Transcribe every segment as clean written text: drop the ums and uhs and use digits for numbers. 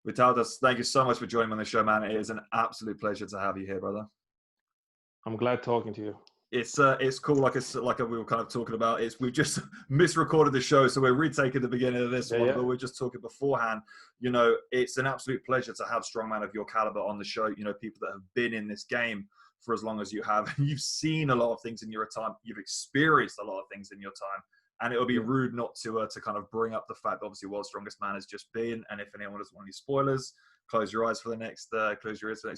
Vytautas, thank you so much for joining me on the show, man. It is an absolute pleasure to have you here, brother. I'm glad talking to you. It's cool, like we were kind of talking about. We've just misrecorded the show, so we're retaking the beginning of this one, but we're just talking beforehand. You know, it's an absolute pleasure to have strongman of your caliber on the show. You know, people that have been in this game for as long as you have. You've seen a lot of things in your time. You've experienced a lot of things in your time. And it would be rude not to kind of bring up the fact that obviously World's Strongest Man has just been. And if anyone doesn't want any spoilers, close your eyes for the next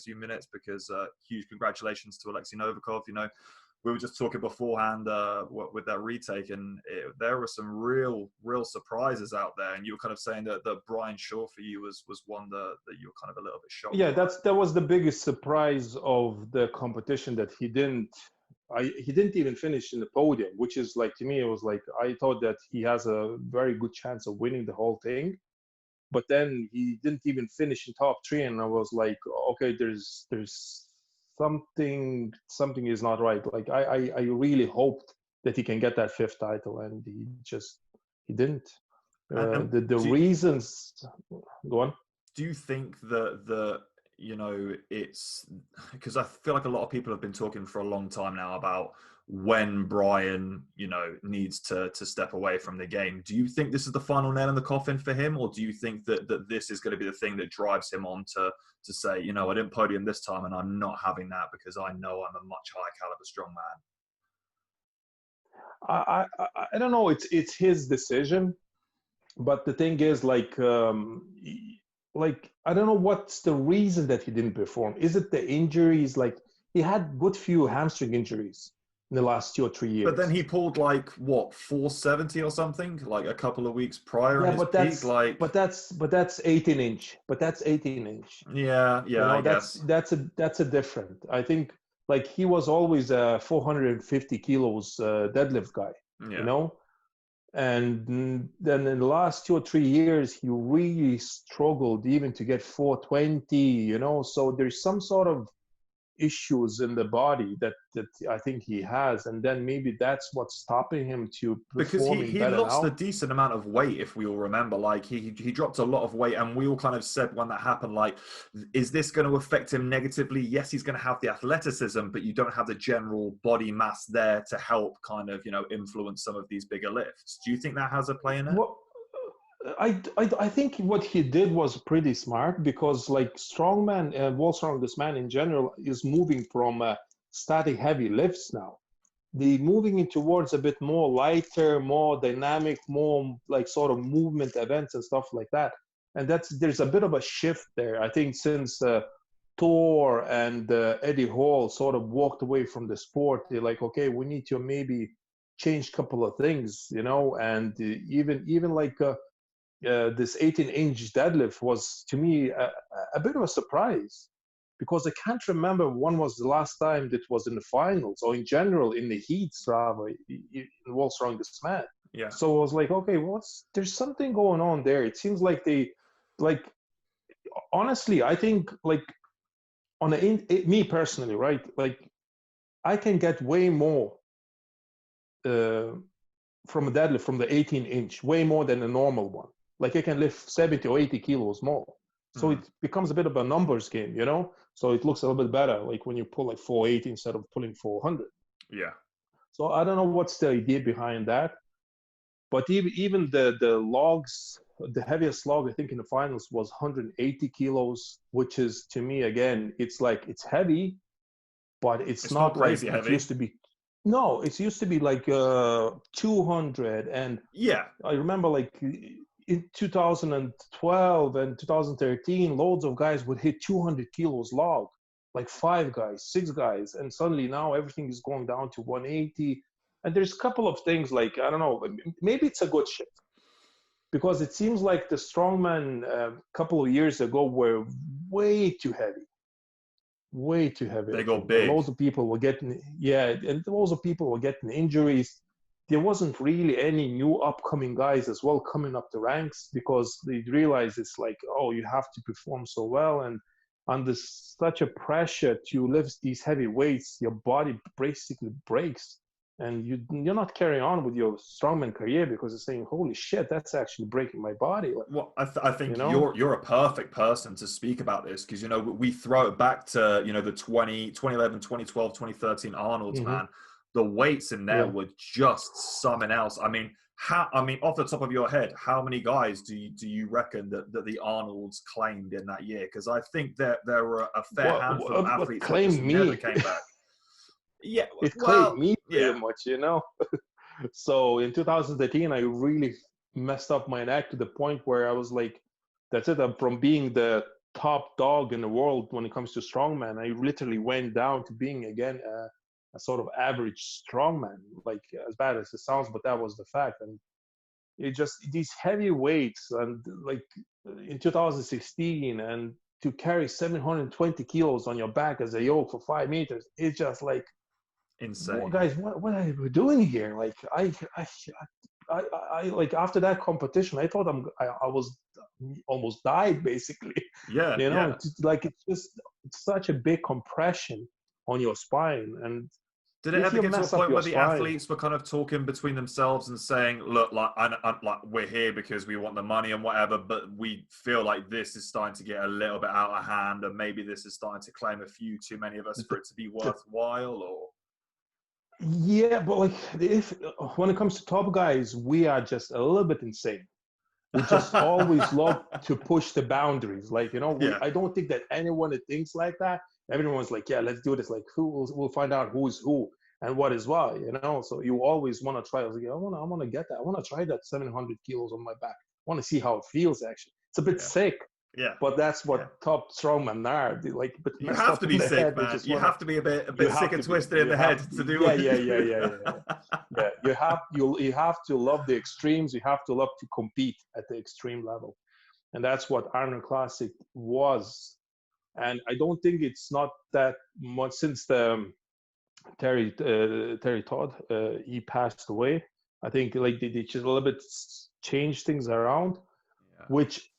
few minutes, because huge congratulations to Alexei Novikov. You know, we were just talking beforehand with that retake, and there were some real surprises out there. And you were kind of saying that Brian Shaw for you was one that you were kind of a little bit shocked. Yeah, that was the biggest surprise of the competition, that he didn't even finish in the podium, which is like, to me, it was like, I thought that he has a very good chance of winning the whole thing, but then he didn't even finish in top three, and I was like, okay, there's something is not right. Like I really hoped that he can get that fifth title, and he didn't. The reasons. Go on. Do you think that you know, it's because I feel like a lot of people have been talking for a long time now about when Brian, you know, needs to step away from the game. Do you think this is the final nail in the coffin for him, or do you think that this is going to be the thing that drives him on to say, you know, I didn't podium this time, and I'm not having that because I know I'm a much higher caliber strongman? I don't know. It's his decision, but the thing is, like I don't know what's the reason that he didn't perform. Is it the injuries? Like, he had good few hamstring injuries in the last 2 or 3 years. But then he pulled like what, 470 or something, like a couple of weeks prior. Yeah, in his peak, like. But that's 18 inch. But that's 18 inch. Yeah, you know, I guess that's a different. I think, like, he was always a 450 kilos deadlift guy. Yeah. You know. And then in the last 2 or 3 years, he really struggled even to get 420, you know. So there's some sort of issues in the body that I think he has, and then maybe that's what's stopping him to performing because he better lost now. a decent amount of weight, if we all remember. Like he dropped a lot of weight, and we all kind of said when that happened, like, is this going to affect him negatively? Yes, he's going to have the athleticism, but you don't have the general body mass there to help kind of, you know, influence some of these bigger lifts. Do you think that has a play in it? Well, I think what he did was pretty smart, because like strongman and World's Strongest Man in general is moving from static heavy lifts now. They're moving in towards a bit more lighter, more dynamic, more like sort of movement events and stuff like that. And there's a bit of a shift there. I think since Thor and Eddie Hall sort of walked away from the sport, they're like, okay, we need to maybe change a couple of things, you know. And even like this 18-inch deadlift was, to me, a bit of a surprise, because I can't remember when was the last time that was in the finals, or in general in the heats rather, in World's Strongest Man. Yeah. So I was like, okay, there's something going on there. It seems like honestly, I think, like, me personally, right? Like, I can get way more from a deadlift from the 18-inch, way more than a normal one. Like, I can lift 70 or 80 kilos more. So it becomes a bit of a numbers game, you know? So it looks a little bit better, like when you pull like 480 instead of pulling 400. Yeah. So I don't know what's the idea behind that. But even the logs, the heaviest log, I think, in the finals was 180 kilos, which is, to me, again, it's like, it's heavy, but it's not crazy like heavy. It used to be. No, it used to be like 200. And yeah, I remember, like, in 2012 and 2013, loads of guys would hit 200 kilos log, like 5 guys, 6 guys. And suddenly now everything is going down to 180. And there's a couple of things, like, I don't know, maybe it's a good shift, because it seems like the strongman a couple of years ago were way too heavy. Way too heavy. They go big. Loads of people were getting, and loads of people were getting injuries. There wasn't really any new upcoming guys as well coming up the ranks, because they realized it's like, oh, you have to perform so well, and under such a pressure to lift these heavy weights, your body basically breaks. and you're not carrying on with your strongman career because you're saying, holy shit, that's actually breaking my body. Well, I think you're a perfect person to speak about this, because, you know, we throw it back to, you know, the 2011, 2012, 2013 Arnold's, Mm-hmm. man. The weights in there Yeah. were just something else. I mean, off the top of your head, how many guys do you reckon that the Arnolds claimed in that year? Because I think that there were a fair handful of What athletes that just claimed never me? came back. Yeah, It claimed well, me yeah. pretty much, you know. So in 2013, I really messed up my neck to the point where I was like, that's it. I'm from being the top dog in the world when it comes to strongman, I literally went down to being again a sort of average strongman, like as bad as it sounds, but that was the fact. And it just, these heavy weights, and like in 2016, and to carry 720 kilos on your back as a yoke for 5 meters, it's just like, Insane. guys, what are we doing here? Like I like after that competition, I thought I was almost died basically. Yeah, You know, yeah. it's such a big compression on your spine, and Did it if ever you get to a mess up point your where the spine, athletes were kind of talking between themselves and saying, "Look, like, like we're here because we want the money and whatever, but we feel like this is starting to get a little bit out of hand, and maybe this is starting to claim a few too many of us for it to be the, worthwhile"? Or yeah, but like if when it comes to top guys, we are just a little bit insane. We just always love to push the boundaries. Like, you know, yeah, I don't think that anyone that thinks like that, everyone's like, yeah, let's do this. Like, we'll find out who's who and what is what, you know? So you always want to try. I was like, I want to get that. I want to try that 700 kilos on my back. I want to see how it feels actually. It's a bit yeah, sick, yeah, but that's yeah. what top strongmen are. They like a bit You messed have up to in be the sick, head. They man. just You want to, have to be a you bit sick have and to be, twisted in the head to do yeah, what you yeah, do. yeah, yeah, yeah. Yeah, you have to love the extremes. You have to love to compete at the extreme level, and that's what Arnold Classic was. And I don't think it's not that much since the Terry Todd he passed away. I think like they just a little bit changed things around, Yeah. which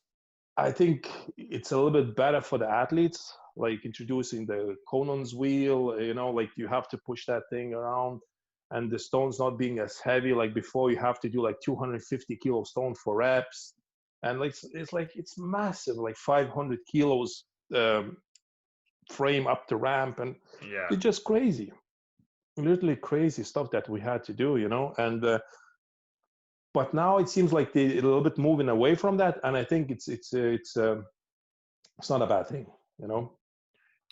I think it's a little bit better for the athletes, like introducing the Conan's wheel, you know, like you have to push that thing around, and the stones not being as heavy like before. You have to do like 250 kilo stone for reps. And like it's massive, like 500 kilos frame up the ramp, and Yeah. it's just crazy, literally crazy stuff that we had to do, you know. And but now it seems like they're a little bit moving away from that, and I think it's not a bad thing, you know.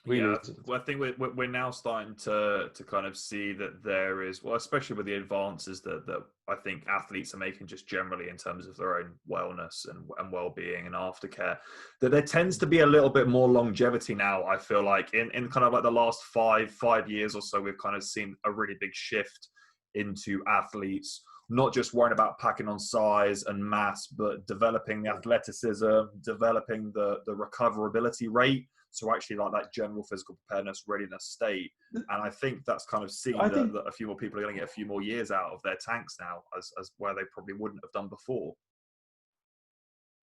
Really Yeah, isn't. well, I think we're now starting to kind of see that there is, well, especially with the advances that I think athletes are making just generally in terms of their own wellness and well-being and aftercare, that there tends to be a little bit more longevity now. I feel like in kind of like the last five years or so, we've kind of seen a really big shift into athletes not just worrying about packing on size and mass, but developing the athleticism, developing the recoverability rate. So actually like that general physical preparedness, readiness state. And I think that's kind of seen I think that a few more people are going to get a few more years out of their tanks now as where they probably wouldn't have done before.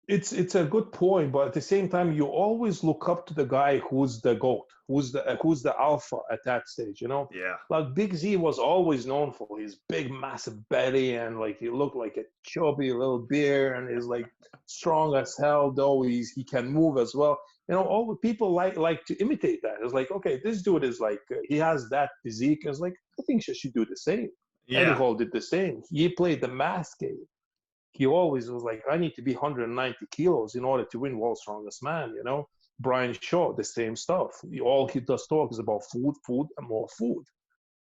it's a good point, but at the same time, you always look up to the guy who's the goat, who's the alpha at that stage, you know. Yeah. Like Big Z was always known for his big, massive belly, and like he looked like a chubby little bear, and is like strong as hell. Though he can move as well. You know, all the people like to imitate that. It's like, okay, this dude is like he has that physique. It's like I think she should do the same. Eddie Yeah. Hall did the same. He played the mask game. He always was like, I need to be 190 kilos in order to win World's Strongest Man, you know. Brian Shaw, the same stuff. All he does talk is about food, food, and more food.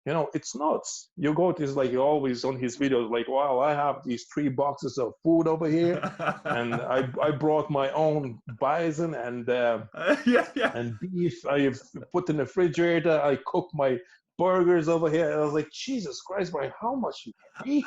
You know, it's nuts. Your goat is like always on his videos, like, wow, I have these 3 boxes of food over here, and I brought my own bison and beef. I've put in the refrigerator. I cook my burgers over here. And I was like, Jesus Christ, Brian, how much you can eat?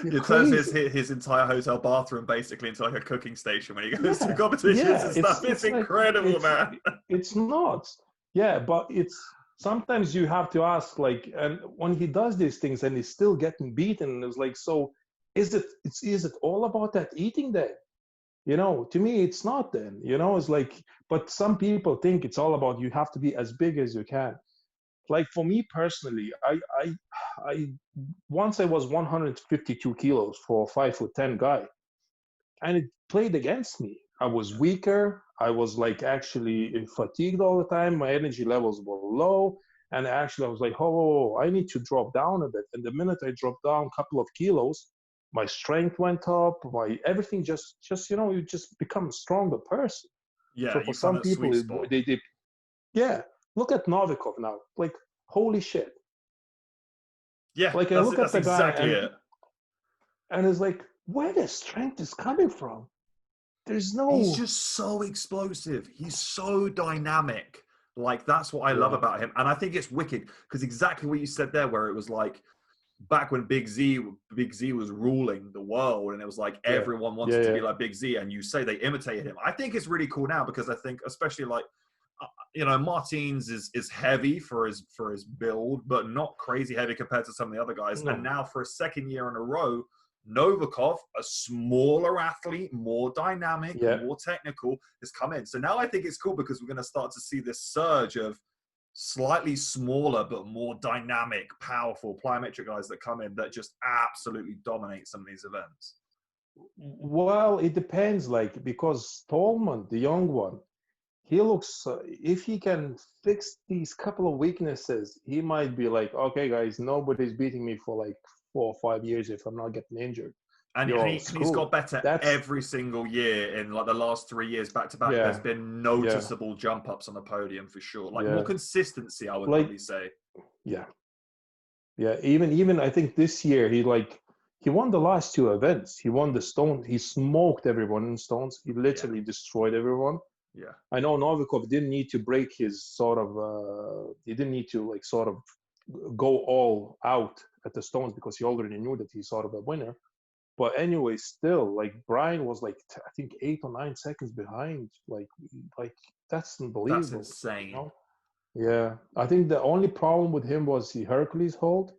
You're It turns crazy. his entire hotel bathroom basically into like a cooking station when he goes to Yeah, competitions yeah, and stuff. It's like incredible, man. it's not. Yeah, but it's sometimes you have to ask, like, and when he does these things and he's still getting beaten, it's like, so is it all about that eating then? You know, to me it's not then, you know, it's like, but some people think it's all about you have to be as big as you can. like for me personally, I once I was 152 kilos for a 5'10" guy, and it played against me. I was weaker. I was like actually fatigued all the time. My energy levels were low. And actually, I was like, oh, I need to drop down a bit. And the minute I dropped down a couple of kilos, my strength went up. My everything just you just become a stronger person. Yeah, So for you found some that sweet people, spot. yeah. Look at Novikov now. Like, holy shit. Yeah, Like I look at that's the guy exactly it. and it's like, where the strength is coming from? There's no. He's just so explosive. He's so dynamic. Like, that's what I love about him. And I think it's wicked because exactly what you said there, where it was like back when Big Z was ruling the world, and it was like everyone wanted to be like Big Z, and you say they imitated him. I think it's really cool now because I think, especially like, you know, Martins is heavy for his build, but not crazy heavy compared to some of the other guys. No. And now for a second year in a row, Novikov, a smaller athlete, more dynamic, more technical, has come in. So now I think it's cool because we're going to start to see this surge of slightly smaller but more dynamic, powerful plyometric guys that come in that just absolutely dominate some of these events. Well, it depends, like, because Tolman, the young one, he looks, if he can fix these couple of weaknesses, he might be like, okay, guys, nobody's beating me for like 4 or 5 years if I'm not getting injured. And he's got better every single year in like the last 3 years back to back. There's been noticeable jump ups on the podium for sure. Like more consistency, I would probably say. Yeah. Yeah. Even I think this year he won the last 2 events. He won the stone. He smoked everyone in stones. He literally destroyed everyone. Yeah. I know Novikov didn't need to break his sort of, he didn't need to like sort of go all out at the stones because he already knew that he's sort of a winner. But anyway, still, like Brian was like, I think 8 or 9 seconds behind. Like that's unbelievable. That's insane. You know? Yeah. I think the only problem with him was the Hercules hold.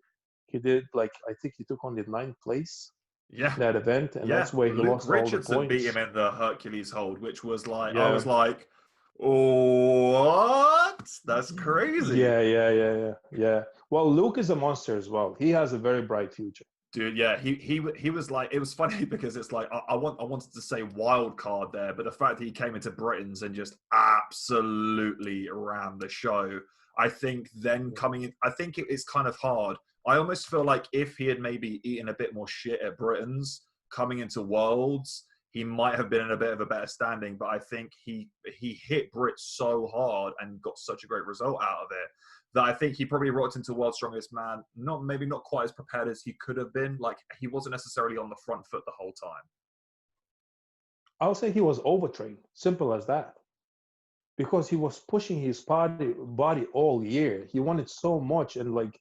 He did like, I think he took only 9th place. Yeah, that event, and that's where he lost all the points. Richardson beat him in the Hercules hold, which was like, I was like, what? That's crazy. Yeah. Well, Luke is a monster as well. He has a very bright future. Dude, yeah, he was like, it was funny because it's like I wanted to say wild card there, but the fact that he came into Britain's and just absolutely ran the show, I think then coming in, I think it's kind of hard. I almost feel like if he had maybe eaten a bit more shit at Britain's coming into Worlds, he might have been in a bit of a better standing. But I think he hit Brit so hard and got such a great result out of it that I think he probably rocked into World's Strongest Man, maybe not quite as prepared as he could have been. Like he wasn't necessarily on the front foot the whole time. I'll say he was overtrained. Simple as that. Because he was pushing his body all year. He wanted so much, and like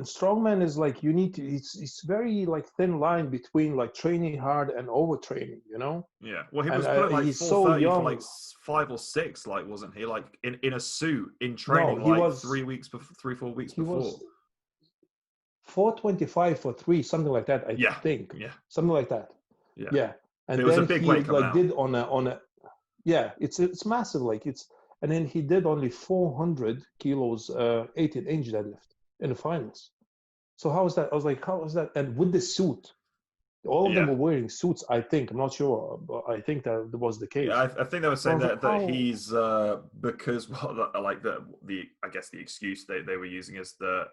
strongman is like you need to. It's very like thin line between like training hard and overtraining. You know. Yeah. Well, he was putting like 430 so young. For like 5 or 6, like wasn't he? Like in a suit in training, no, like was, 3 weeks before, 3-4 weeks before. Was 425 for 3, something like that. I think. Yeah. Something like that. Yeah. And it then was a big he weight like out. did on a. Yeah, it's massive. Like and then he did only 400 kilos, 18-inch deadlift in the finals. So how is that? I was like, how is that? And with the suit, all of them were wearing suits. I think I'm not sure, but I think that was the case. Yeah, I think they were saying that he's because like the I guess the excuse they were using is that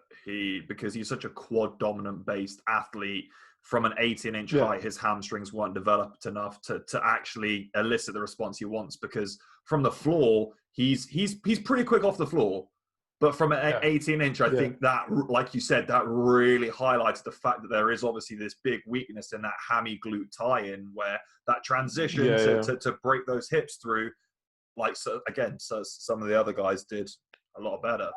because he's such a quad dominant based athlete. From an 18-inch height, his hamstrings weren't developed enough to actually elicit the response he wants. Because from the floor, he's pretty quick off the floor, but from an 18-inch, I think that, like you said, that really highlights the fact that there is obviously this big weakness in that hammy glute tie-in, where that transition to break those hips through, like so some of the other guys did a lot better.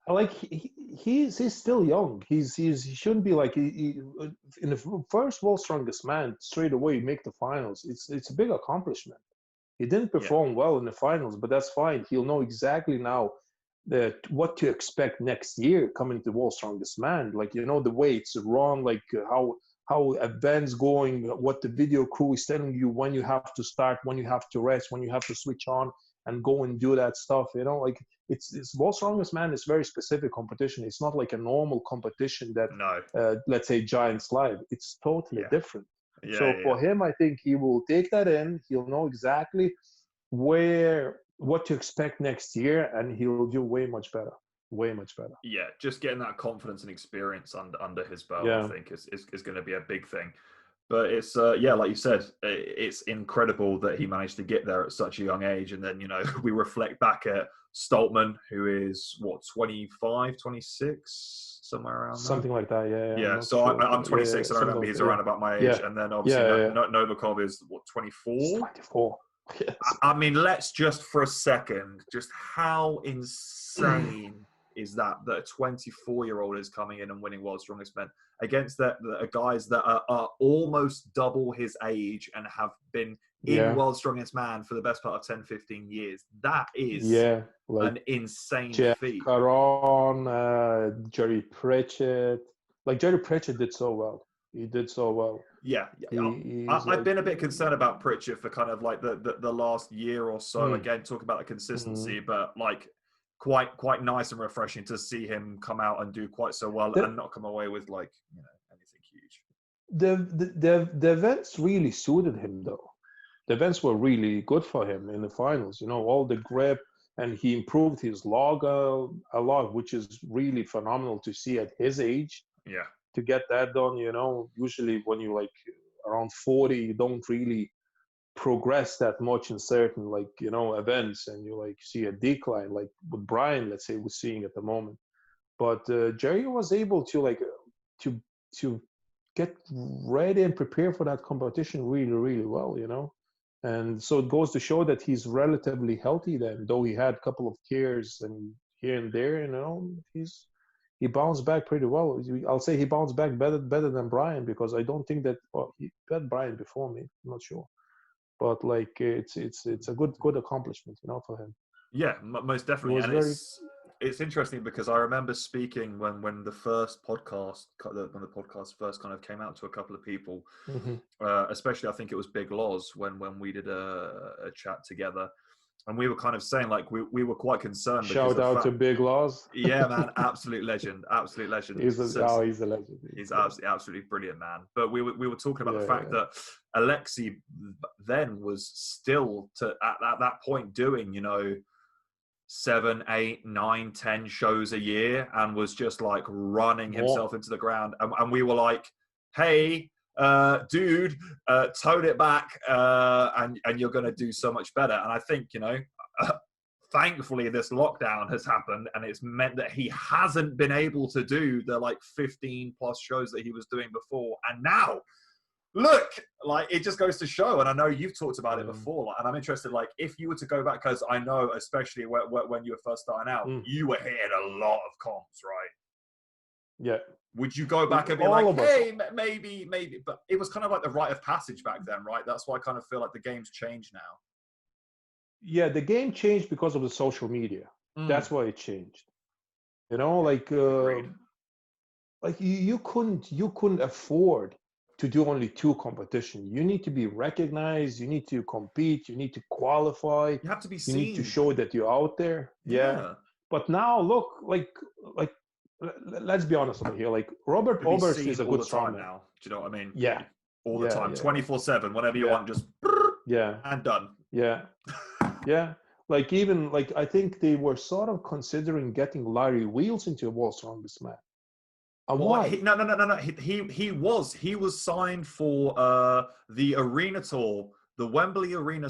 Like he's still young. He shouldn't be like in the first World's Strongest Man straight away make the finals. It's a big accomplishment. He didn't perform well in the finals, but that's fine. He'll know exactly now what to expect next year coming to World's Strongest Man. Like the weights wrong, like how events going, what the video crew is telling you when you have to start, when you have to rest, when you have to switch on. and go and do that stuff. Like it's World's Strongest Man is very specific competition. It's not like a normal competition that let's say Giants Live. It's totally different. So for him, I think he will take that in. He'll know exactly what to expect next year, and he'll do way much better. Yeah, just getting that confidence and experience under his belt, I think is going to be a big thing. But it's like you said, it's incredible that he managed to get there at such a young age. And then we reflect back at Stoltman, who is 25, 26, somewhere around something there. like that. Yeah. So sure. I'm 26, and I remember he's around about my age. And then obviously Novikov is 24. He's 24. Yes. I mean, let's just for a second, just how insane is that a 24-year-old is coming in and winning World's Strongest Men against the guys that are almost double his age and have been in World's Strongest Man for the best part of 10, 15 years. That is an insane feat. Caron, Jerry Pritchett. Like Jerry Pritchett did so well. He did so well. Yeah. I've been a bit concerned about Pritchett for kind of like the last year or so. Again, talk about the consistency, but like quite nice and refreshing to see him come out and do quite so well and not come away with like anything huge. The events really suited him though. The events were really good for him in the finals. All the grip, and he improved his log a lot, which is really phenomenal to see at his age. Yeah. To get that done, usually when you like around 40, you don't really progress that much in certain events, and you like see a decline like what Brian, let's say, was seeing at the moment. But Jerry was able to to get ready and prepare for that competition really, really well, and so it goes to show that he's relatively healthy then, though he had a couple of tears and here and there, he bounced back pretty well. I'll say he bounced back better than Brian, because I don't think that he had Brian before me. I'm not sure, but like it's a good accomplishment, for him. Yeah, most definitely. And it's interesting because I remember speaking when the podcast first kind of came out to a couple of people, especially I think it was Big Loz when we did a chat together. And we were kind of saying, like, we were quite concerned. Shout out to Big Loz. Yeah, man, absolute legend. He's a legend. He's absolutely brilliant, man. But we were talking about the fact that Alexei then was still at that point doing, 7, 8, 9, 10 shows a year, and was just like running himself into the ground. And we were like, hey, dude, tone it back, and you're going to do so much better. And I think, thankfully this lockdown has happened, and it's meant that he hasn't been able to do the like 15 plus shows that he was doing before. And now look, like, it just goes to show, and I know you've talked about it before, like, and I'm interested, like, if you were to go back, because I know, especially when you were first starting out, you were hitting a lot of comps, right? Yeah. Would you go back and be like, hey, maybe, but it was kind of like the rite of passage back then, right? That's why I kind of feel like the game's changed now. Yeah, the game changed because of the social media. That's why it changed. Like you couldn't afford to do only 2 competitions. You need to be recognized. You need to compete. You need to qualify. You have to be seen. You need to show that you're out there. Yeah. But now, look, like, let's be honest over here. Like, Robert Oberst is a good strongman now. Do you know what I mean? Yeah. All the time, 24/7, whenever you want, just and done. Yeah. Yeah. Like, even like, I think they were sort of considering getting Larry Wheels into a World's Strongest Man. Why? No. He was signed for the Arena Tour, the Wembley Arena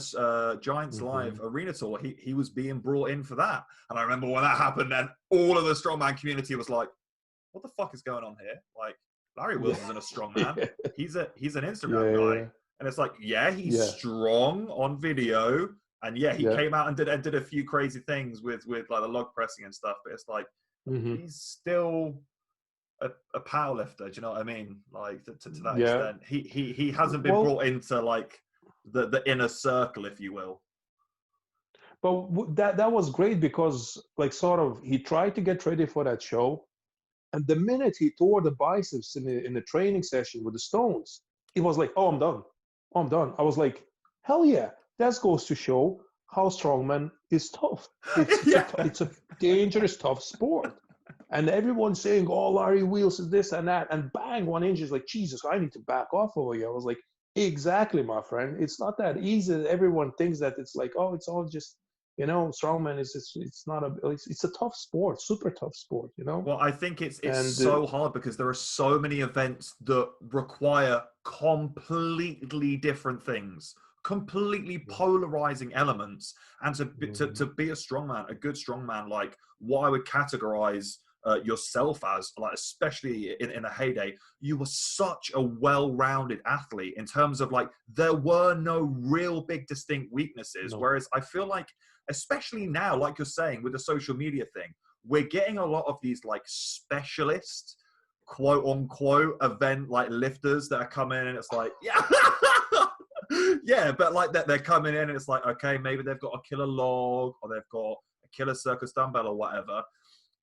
Giants Live Arena Tour. He was being brought in for that, and I remember when that happened, and all of the strongman community was like, "What the fuck is going on here?" Like, Larry Wheels isn't a strongman. He's an Instagram guy, and it's like, he's strong on video, and he came out and did a few crazy things with like the log pressing and stuff. But it's like he's still a power lifter, do you know what I mean? Like, to that extent, he hasn't been brought into like the inner circle, if you will. But that was great, because like, sort of, he tried to get ready for that show, and the minute he tore the biceps in the training session with the stones, he was like, "Oh, I'm done. I was like, hell yeah, that goes to show how strongman is tough. Yeah. It's a dangerous, tough sport. And everyone's saying, oh, Larry Wheels is this and that. And bang, 1 inch is like, Jesus, I need to back off over here. I was like, exactly, my friend. It's not that easy. Everyone thinks that it's like, oh, it's all just, strongman it's not it's a tough sport, super tough sport, Well, I think it's so hard because there are so many events that require completely different things, completely polarizing elements. And to be a strongman, a good strongman, like what I would categorize yourself as, like, especially in the heyday, you were such a well-rounded athlete in terms of, like, there were no real big distinct weaknesses. Whereas I feel like, especially now, like you're saying, with the social media thing, we're getting a lot of these, like, specialist, quote unquote, event, like, lifters that are coming in, and it's like, yeah. Yeah, but like that, they're coming in and it's like, okay, maybe they've got a killer log or they've got a killer circus dumbbell or whatever.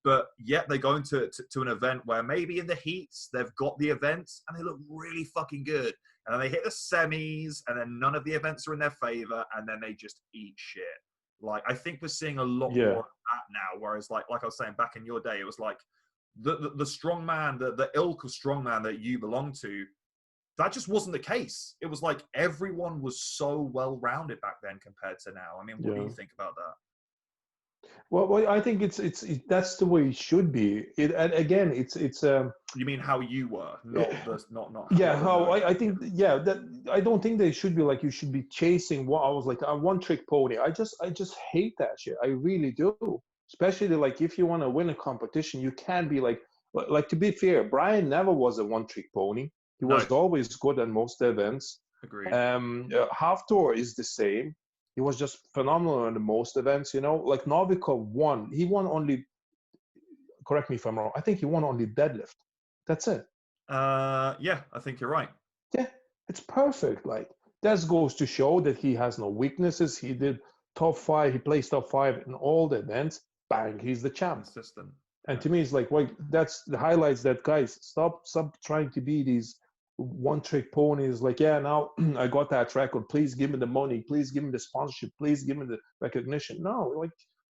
But yet they go into an event where maybe in the heats they've got the events and they look really fucking good. And then they hit the semis and then none of the events are in their favor and then they just eat shit. Like, I think we're seeing a lot more of that now. Whereas like I was saying, back in your day, it was like the strongman, the ilk of strongman that you belong to, that just wasn't the case. It was like everyone was so well-rounded back then compared to now. I mean, what do you think about that? Well, I think that's the way it should be. And again, it's. You mean how you were, not. Yeah, how I think. Yeah, that I don't think they should be like you should be chasing. What I was like a one-trick pony. I just hate that shit. I really do. Especially like if you want to win a competition, you can't be like to be fair. Brian never was a one-trick pony. He was always good at most events. Agreed. Hafthor is the same. He was just phenomenal in the most events, Like Novikov won. He won only, correct me if I'm wrong, I think he won only deadlift. That's it. Yeah, I think you're right. Yeah, it's perfect. Like, that goes to show that he has no weaknesses. He did top 5. He placed top 5 in all the events. Bang, he's the champ. Consistent. And to me, it's like, well, that's the highlights that, guys, stop trying to be these one-trick ponies. Like, yeah, now I got that record. Please give me the money. Please give me the sponsorship. Please give me the recognition. No, like,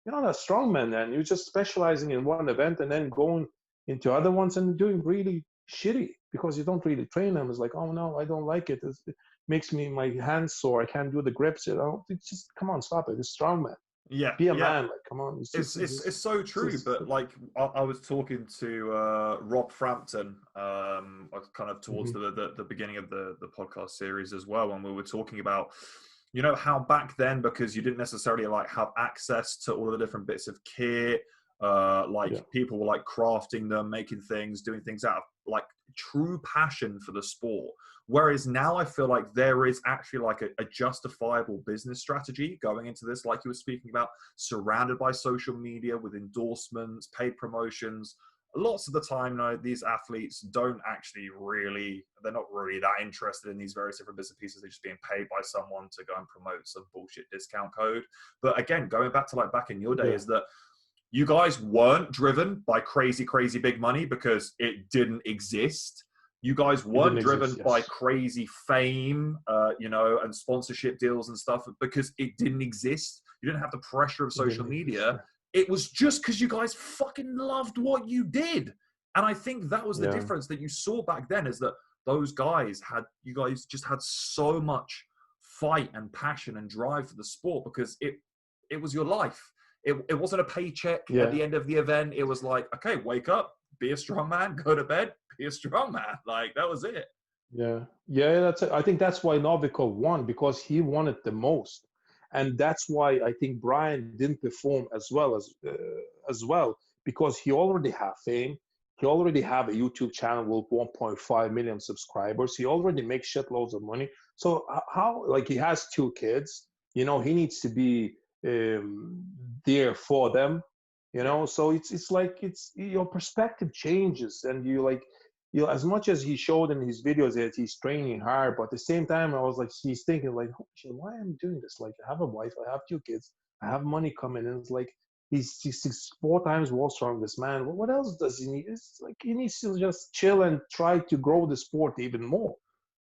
you're not a strongman then. You're just specializing in one event and then going into other ones and doing really shitty because you don't really train them. It's like, oh, no, I don't like it. It makes my hands sore. I can't do the grips. It's just, come on, stop it. It's strongman. Yeah, be a man. Like, come on. It's so true. But like, I was talking to Rob Frampton, kind of towards the beginning of the podcast series as well, when we were talking about, how back then, because you didn't necessarily like have access to all of the different bits of kit, people were like crafting them, making things, doing things out of like true passion for the sport. Whereas now I feel like there is actually like a justifiable business strategy going into this, like you were speaking about, surrounded by social media with endorsements, paid promotions. Lots of the time, these athletes don't actually they're not really that interested in these various different bits and pieces. They're just being paid by someone to go and promote some bullshit discount code. But again, going back to like back in your day, is that you guys weren't driven by crazy, crazy big money because it didn't exist. You guys weren't driven by crazy fame, and sponsorship deals and stuff because it didn't exist. You didn't have the pressure of social media. It was just because you guys fucking loved what you did. And I think that was the difference that you saw back then, is that you guys just had so much fight and passion and drive for the sport because it was your life. It wasn't a paycheck at the end of the event. It was like, okay, wake up, be a strong man, go to bed, be a strong man. Like, that was it. Yeah, that's it. I think that's why Novikov won, because he won it the most. And that's why I think Brian didn't perform as well, because he already have fame. He already have a YouTube channel with 1.5 million subscribers. He already makes shitloads of money. So how, like, he has 2 kids, he needs to be there for them, so it's like your perspective changes, and as much as he showed in his videos that he's training hard, but at the same time I was like, he's thinking like, oh, shit, why am I doing this? Like, I have a wife, I have 2 kids, I have money coming in. It's like he's 4 times world strongest man. What else does he need? It's like he needs to just chill and try to grow the sport even more.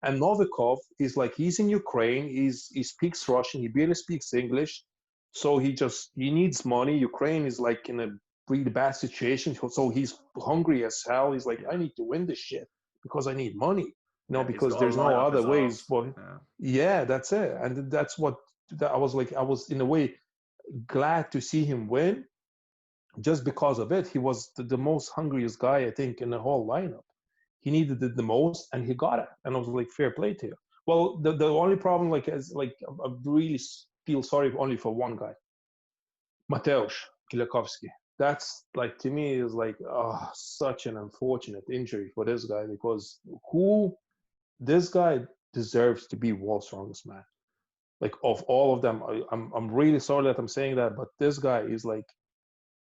And Novikov is like, he's in Ukraine, he speaks Russian, he barely speaks English. So he needs money. Ukraine is like in a really bad situation. So he's hungry as hell. He's like, I need to win this shit because I need money, He's because got a there's light no up other his ways. arse. But yeah, that's it. And that's what I was like. I was in a way glad to see him win just because of it. He was the most hungriest guy, I think, in the whole lineup. He needed it the most, and he got it. And I was like, fair play to you. Well, the only problem, like, is like I really feel sorry only for one guy, Mateusz Kielakowski. That's like, to me, is like, oh, such an unfortunate injury for this guy, because this guy deserves to be world's strongest man. Like, of all of them, I'm really sorry that I'm saying that, but this guy is like,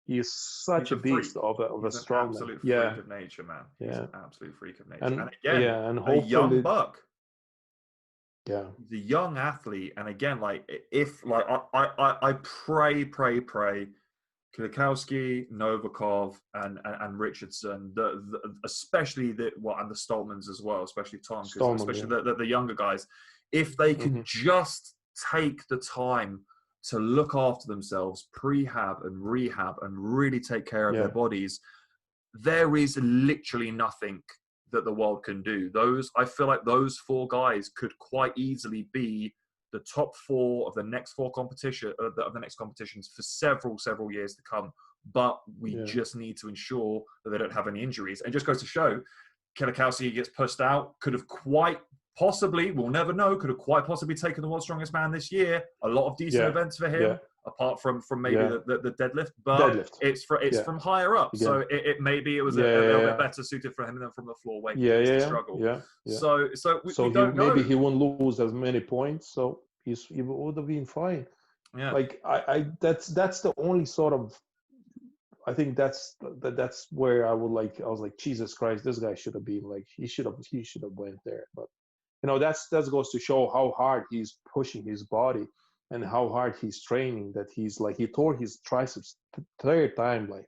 he is such He's a a freak. beast of a He's an strong man. absolute freak Yeah, of nature, man. He's yeah, an absolute freak of nature. and And again, and a young hopefully, buck. yeah, He's a young athlete. And again, like, if like I pray Kielakowski, Novikov, and Richardson, especially and the Stoltmans as well, especially Tom, because Stallman, especially yeah. the younger guys, if they can just take the time to look after themselves, prehab and rehab, and really take care of their bodies, there is literally nothing that the world can do. I feel like those four guys could quite easily be the top four of the next competitions for several years to come. But we just need to ensure that they don't have any injuries. And it just goes to show, Kielakowski gets pushed out, could have quite possibly, we'll never know, could have quite possibly taken the world's strongest man this year. A lot of decent events for him, apart from maybe the deadlift, but it's from higher up. Again. So it maybe it was a little bit better suited for him than from the floor weight. Struggle. So we don't know. Maybe he won't lose as many points, so he would have been fine. Yeah. Like that's the only sort of, I think that's where I was like, Jesus Christ, this guy should have been like, he should have went there. But that goes to show how hard he's pushing his body and how hard he's training, that he's like, he tore his triceps third time, like,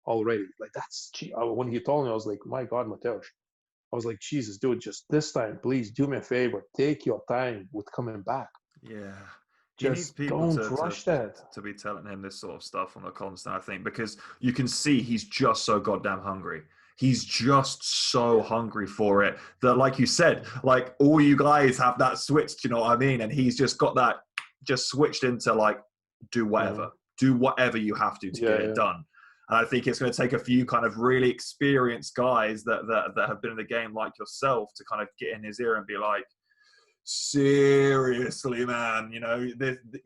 already. Like, that's, when he told me, I was like, my God, Mateusz. I was like, Jesus, dude, just this time, please do me a favor. Take your time with coming back. Yeah. Just don't rush that. To be telling him this sort of stuff on a constant, I think, because you can see he's just so goddamn hungry. He's just so hungry for it that, like you said, like, all you guys have that switched, you know what I mean? And he's just got that just switched into like, do whatever you have to get it done. And I think it's going to take a few kind of really experienced guys that have been in the game like yourself to kind of get in his ear and be like, seriously, man,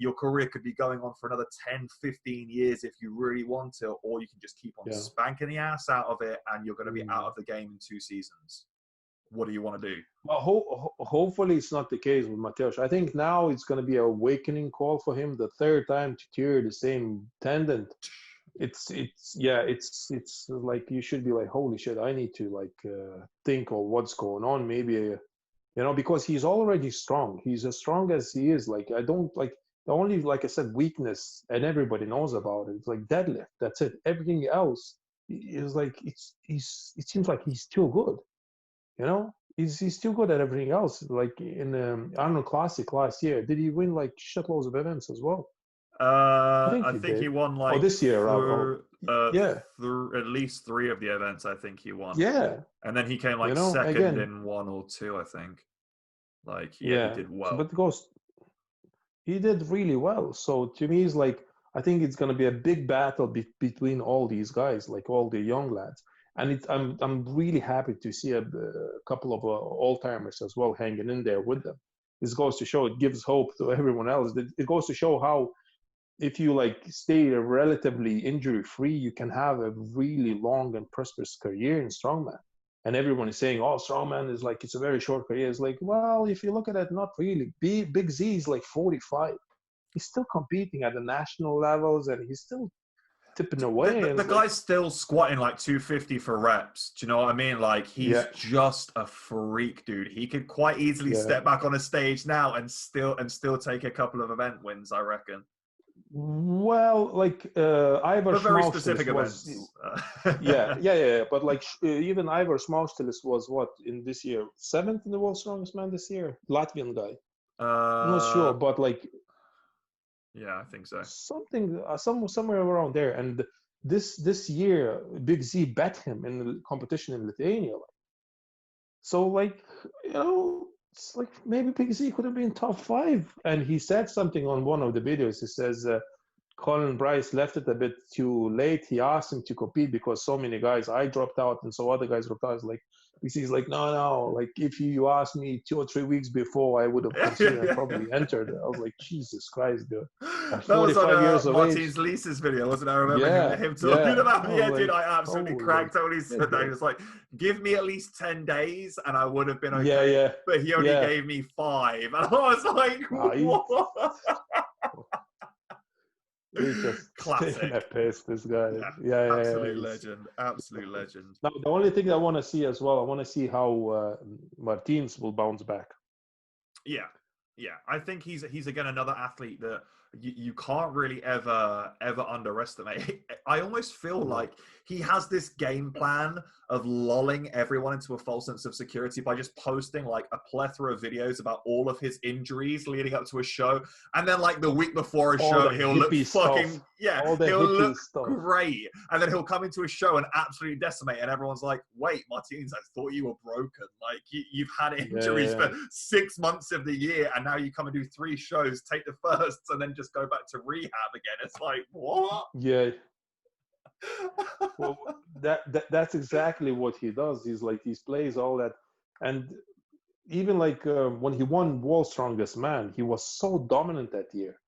your career could be going on for another 10, 15 years if you really want to, or you can just keep on spanking the ass out of it and you're going to be out of the game in 2 seasons. What do you want to do? Well, hopefully it's not the case with Mateusz. I think now it's going to be an awakening call for him, the third time to tear the same tendon. It's like, you should be like, holy shit, I need to think of what's going on. Maybe because he's already strong. He's as strong as he is. Like, I don't like, the only, like I said, weakness, and everybody knows about it, it's like deadlift. That's it. Everything else is like, it seems like he's still good. He's still good at everything else. Like in Arnold Classic last year, did he win like shitloads of events as well? I think he won like this year. At least 3 of the events. I think he won. Yeah, and then he came like second in 1 or 2. I think. Like he did well. But he did really well. So to me, it's like, I think it's going to be a big battle between all these guys, like all the young lads. And I'm really happy to see a couple of old-timers as well hanging in there with them. This goes to show, it gives hope to everyone else. It goes to show how, if you like stay relatively injury-free, you can have a really long and prosperous career in strongman. And everyone is saying, oh, strongman is like, it's a very short career. It's like, well, if you look at it, not really. Big Z is like 45. He's still competing at the national levels, and he's still tipping away. The guy's still squatting like 250 for reps. Do you know what I mean? Like, he's just a freak, dude. He could quite easily step back on a stage now and still take a couple of event wins, I reckon. Well, like Ivor very specific events. But like even Ivor Smaustėlis was what in this year 7th in the world's strongest man this year, Latvian guy. I'm not sure, but like Yeah, I think so. Something, somewhere around there. And this year, Big Z bet him in the competition in Lithuania. So like, it's like maybe Big Z could have been top 5. And he said something on one of the videos. He says, Colin Bryce left it a bit too late. He asked him to compete because so many guys, I dropped out and so other guys dropped out. Like, he's like, no, like if you asked me 2 or 3 weeks before, I would have considered and probably entered. I was like, Jesus Christ, dude. At That was 45 years on of age. Martin's Lisa's video, wasn't it? I remember him talking Yeah. about, Yeah, dude, like, I absolutely cracked when he said that. He was like, give me at least 10 days and I would have been okay. Yeah. But he only gave me 5. And I was like, what? He's just taking a piss, this guy. Absolute legend. Absolute legend. Now, the only thing I want to see as well, I want to see how Martins will bounce back. Yeah. I think he's again another athlete that you can't really ever underestimate. I almost feel like he has this game plan of lulling everyone into a false sense of security by just posting like a plethora of videos about all of his injuries leading up to a show, and then like the week before a show he'll look fucking he'll look great, and then he'll come into a show and absolutely decimate, and everyone's like, wait, Martins, I thought you were broken, like you've had injuries for 6 months of the year, and now you come and do 3 shows, take the firsts, and then just go back to rehab again. It's like, what? Yeah. Well, that's exactly what he does. He's like, he plays all that. And even like when he won World's Strongest Man, he was so dominant that year.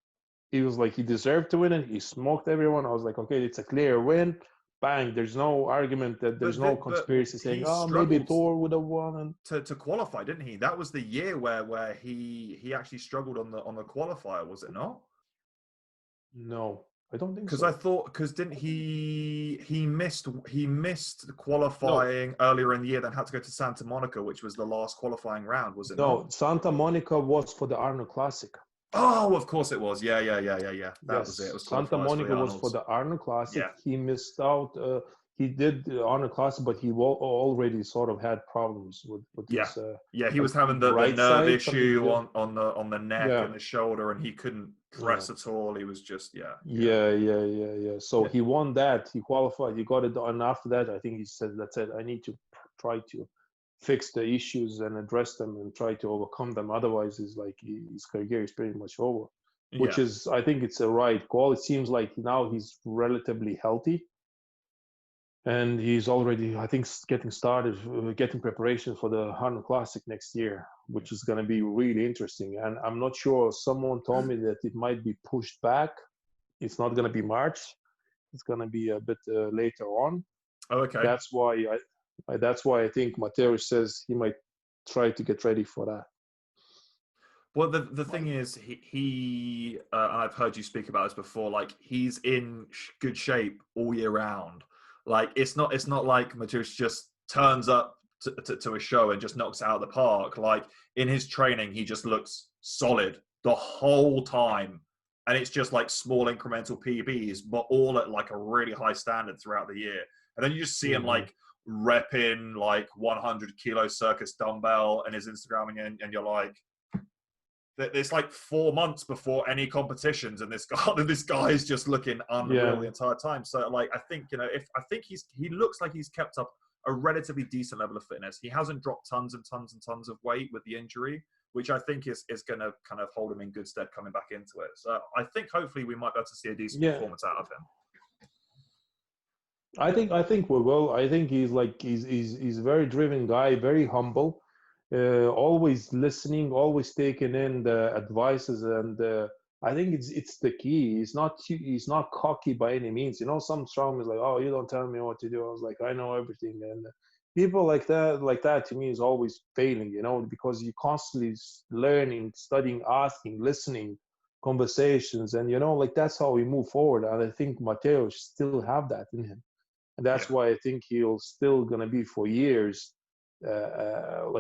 He was like, he deserved to win it. He smoked everyone. I was like, okay, it's a clear win. Bang. There's no argument that there's no conspiracy saying, oh, maybe Thor would have won. And to qualify, didn't he? That was the year where he actually struggled on the qualifier, was it not? No, I don't think so. Because I thought, didn't he missed qualifying earlier in the year, then had to go to Santa Monica, which was the last qualifying round, was it not? No, Santa Monica was for the Arnold Classic. Oh, of course it was. Yeah. That was it. It was Santa Monica was for the Arnold Classic. Yeah. He missed out. He did the Arnold Classic, but he already sort of had problems with his. He was having the nerve issue on the neck and the shoulder, and he couldn't press at all. He was just So he won that. He qualified. He got it, and after that, I think he said, "That's it. I need to try to fix the issues and address them and try to overcome them. Otherwise, it's like his career is pretty much over." Which is, I think, it's a right call. It seems like now he's relatively healthy. And he's already, I think, getting started, getting preparation for the Arnold Classic next year, which is going to be really interesting. And I'm not sure, someone told me that it might be pushed back. It's not going to be March. It's going to be a bit later on. Oh, okay. That's why I think Mateusz says he might try to get ready for that. Well, the thing is, he I've heard you speak about this before, like he's in good shape all year round. Like it's not like Mateusz just turns up to a show and just knocks it out of the park. Like in his training, he just looks solid the whole time, and it's just like small incremental PBs, but all at like a really high standard throughout the year. And then you just see him like repping like 100 kilo circus dumbbell and his Instagram, and you're like, it's like 4 months before any competitions, and this guy is just looking unreal the entire time. So like, I think, he looks like he's kept up a relatively decent level of fitness. He hasn't dropped tons and tons and tons of weight with the injury, which I think is going to kind of hold him in good stead coming back into it. So I think hopefully we might be able to see a decent performance out of him. I think we will. I think he's a very driven guy, very humble. Always listening, always taking in the advices, and I think it's the key. He's not cocky by any means. Some strongmen is like, oh, you don't tell me what to do. I was like, I know everything, and people like that to me is always failing. Because you constantly learning, studying, asking, listening, conversations, and like that's how we move forward. And I think Mateusz still have that in him, and that's why I think he'll still gonna be for years. A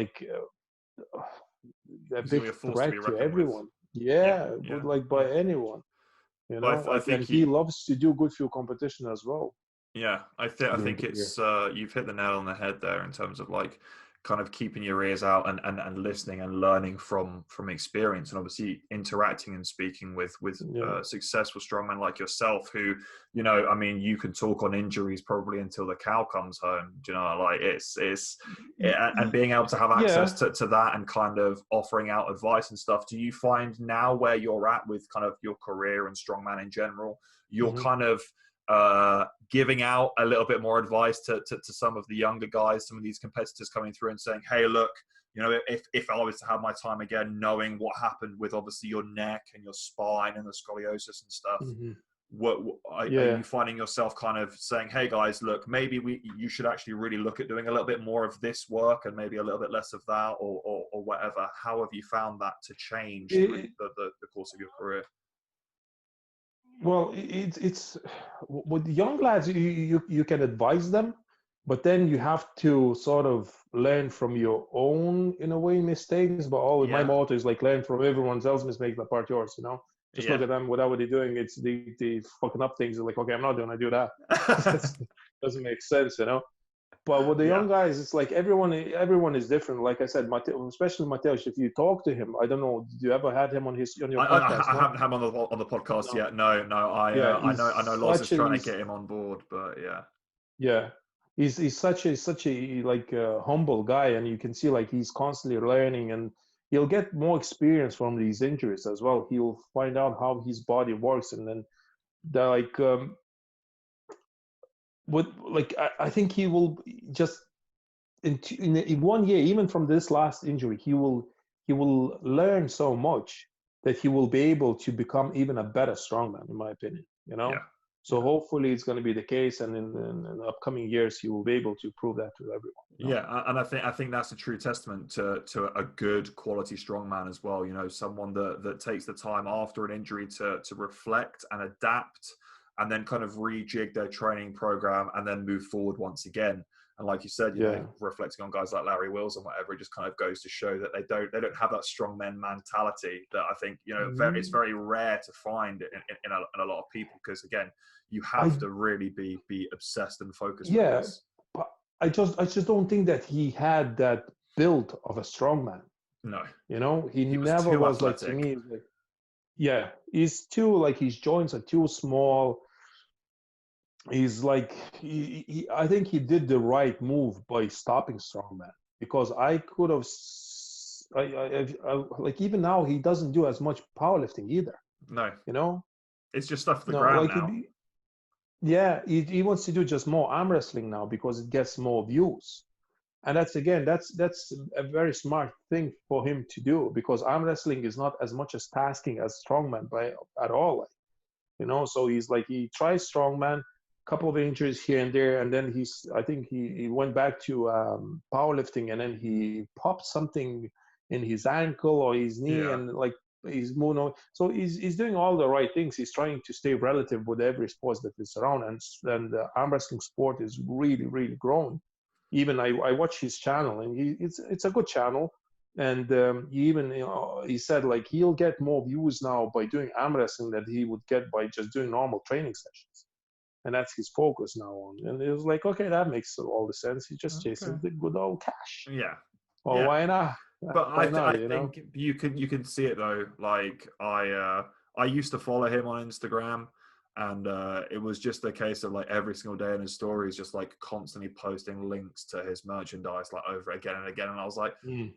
big threat to everyone. Like by anyone. I think he loves to do good field competition as well. Yeah, I think it's you've hit the nail on the head there in terms of like kind of keeping your ears out and listening and learning from experience, and obviously interacting and speaking with successful strongmen like yourself, who, you know, I mean, you can talk on injuries probably until the cow comes home. Do you know, like and being able to have access to that and kind of offering out advice and stuff. Do you find now where you're at with kind of your career and strongman in general, you're kind of giving out a little bit more advice to some of the younger guys, some of these competitors coming through and saying, hey, look, you know, if I was to have my time again, knowing what happened with obviously your neck and your spine and the scoliosis and stuff, are you finding yourself kind of saying, hey guys, look, maybe you should actually really look at doing a little bit more of this work and maybe a little bit less of that, or whatever? How have you found that to change through the course of your career? Well, it's with young lads, you can advise them, but then you have to sort of learn from your own, in a way, mistakes. But my motto is like, learn from everyone else's mistakes, but part yours, you know. Just look at them, whatever they're doing, it's the fucking up things. They're like, okay, I'm not gonna do that. Doesn't make sense, you know. But with the young guys, it's like everyone is different. Like I said, especially Mateusz, if you talk to him, I don't know, did you ever had him on your podcast? I haven't had him on the podcast yet. No. I know Loz is trying to get him on board, but he's such a like humble guy, and you can see like he's constantly learning, and he'll get more experience from these injuries as well. He'll find out how his body works, and then they're like. I think he will just in 1 year, even from this last injury, he will learn so much that he will be able to become even a better strongman, in my opinion. You know, so hopefully it's going to be the case, and in the upcoming years he will be able to prove that to everyone. You know? Yeah, and I think that's a true testament to a good quality strongman as well. You know, someone that takes the time after an injury to reflect and adapt, and then kind of rejig their training program and then move forward once again. And like you said, you know, reflecting on guys like Larry Wills and whatever, it just kind of goes to show that they don't have that strongman mentality that I think, you know, it's very rare to find in a lot of people, because again, you have to really be obsessed and focused. Yeah, but I just don't think that he had that build of a strongman. No, you know, he never was athletic. Like, to me, like, he's too, like, his joints are too small. He's like, I think he did the right move by stopping strongman, because I could have, like, even now he doesn't do as much powerlifting either. No, you know, it's just stuff to the ground like now. He wants to do just more arm wrestling now because it gets more views, and that's a very smart thing for him to do, because arm wrestling is not as much as tasking as strongman at all. Like, you know, so he's like, he tries strongman. Couple of injuries here and there, and then I think he went back to powerlifting, and then he popped something in his ankle or his knee, and like he's moving on. So he's doing all the right things. He's trying to stay relative with every sport that is around, and the arm wrestling sport is really, really growing. Even I watch his channel, and it's a good channel, and he even, you know, he said like he'll get more views now by doing arm wrestling than he would get by just doing normal training sessions. And that's his focus now on. And it was like, okay, that makes all the sense. He's just chasing the good old cash. Yeah. Well, why not? But I think you can see it though. Like I used to follow him on Instagram, and it was just a case of like every single day in his stories, just like constantly posting links to his merchandise like over again and again. And I was like,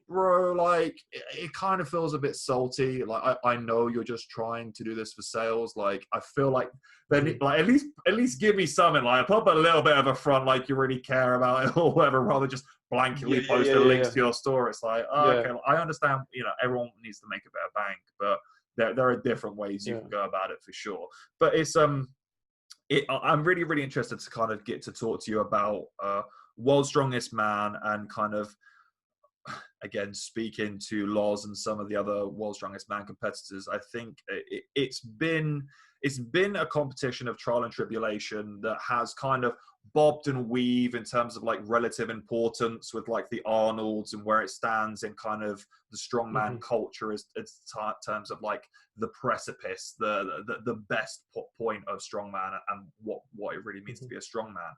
bro, like it kind of feels a bit salty. Like I know you're just trying to do this for sales. Like I feel like then like at least give me something. Like put a little bit of a front, like you really care about it or whatever, rather just blanketly posting links to your store. It's like, okay, I understand. You know, everyone needs to make a bit of bank, but there are different ways you can go about it for sure. But it's I'm really, really interested to kind of get to talk to you about World's Strongest Man, and kind of again speaking to Loz and some of the other World's Strongest Man competitors. I think it's been a competition of trial and tribulation that has kind of bobbed and weave in terms of like relative importance with like the Arnolds and where it stands in kind of the strongman culture as terms of like the precipice, the best point of strongman and what it really means to be a strongman.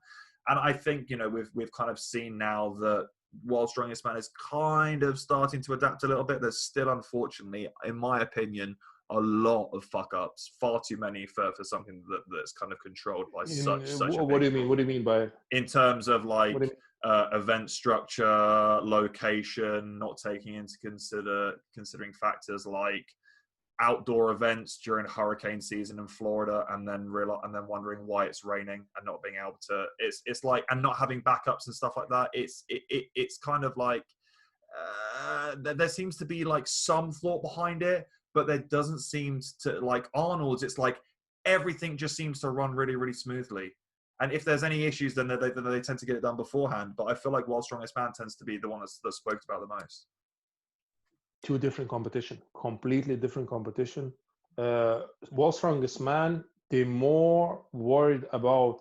And I think, you know, we've kind of seen now that World's Strongest Man is kind of starting to adapt a little bit. There's still, unfortunately, in my opinion, a lot of fuck ups, far too many for something that's kind of controlled by such a what do you mean? What do you mean by? In terms of like What do you event structure, location, not taking into considering factors like outdoor events during hurricane season in Florida, and then wondering why it's raining and not being able to. It's like, and not having backups and stuff like that. It's kind of like there seems to be like some thought behind it, but there doesn't seem to, like Arnold's. It's like everything just seems to run really, really smoothly. And if there's any issues, then they tend to get it done beforehand. But I feel like World's Strongest Man tends to be the one that's spoken about the most. Two different competition, completely different competition. World's Strongest Man, they're more worried about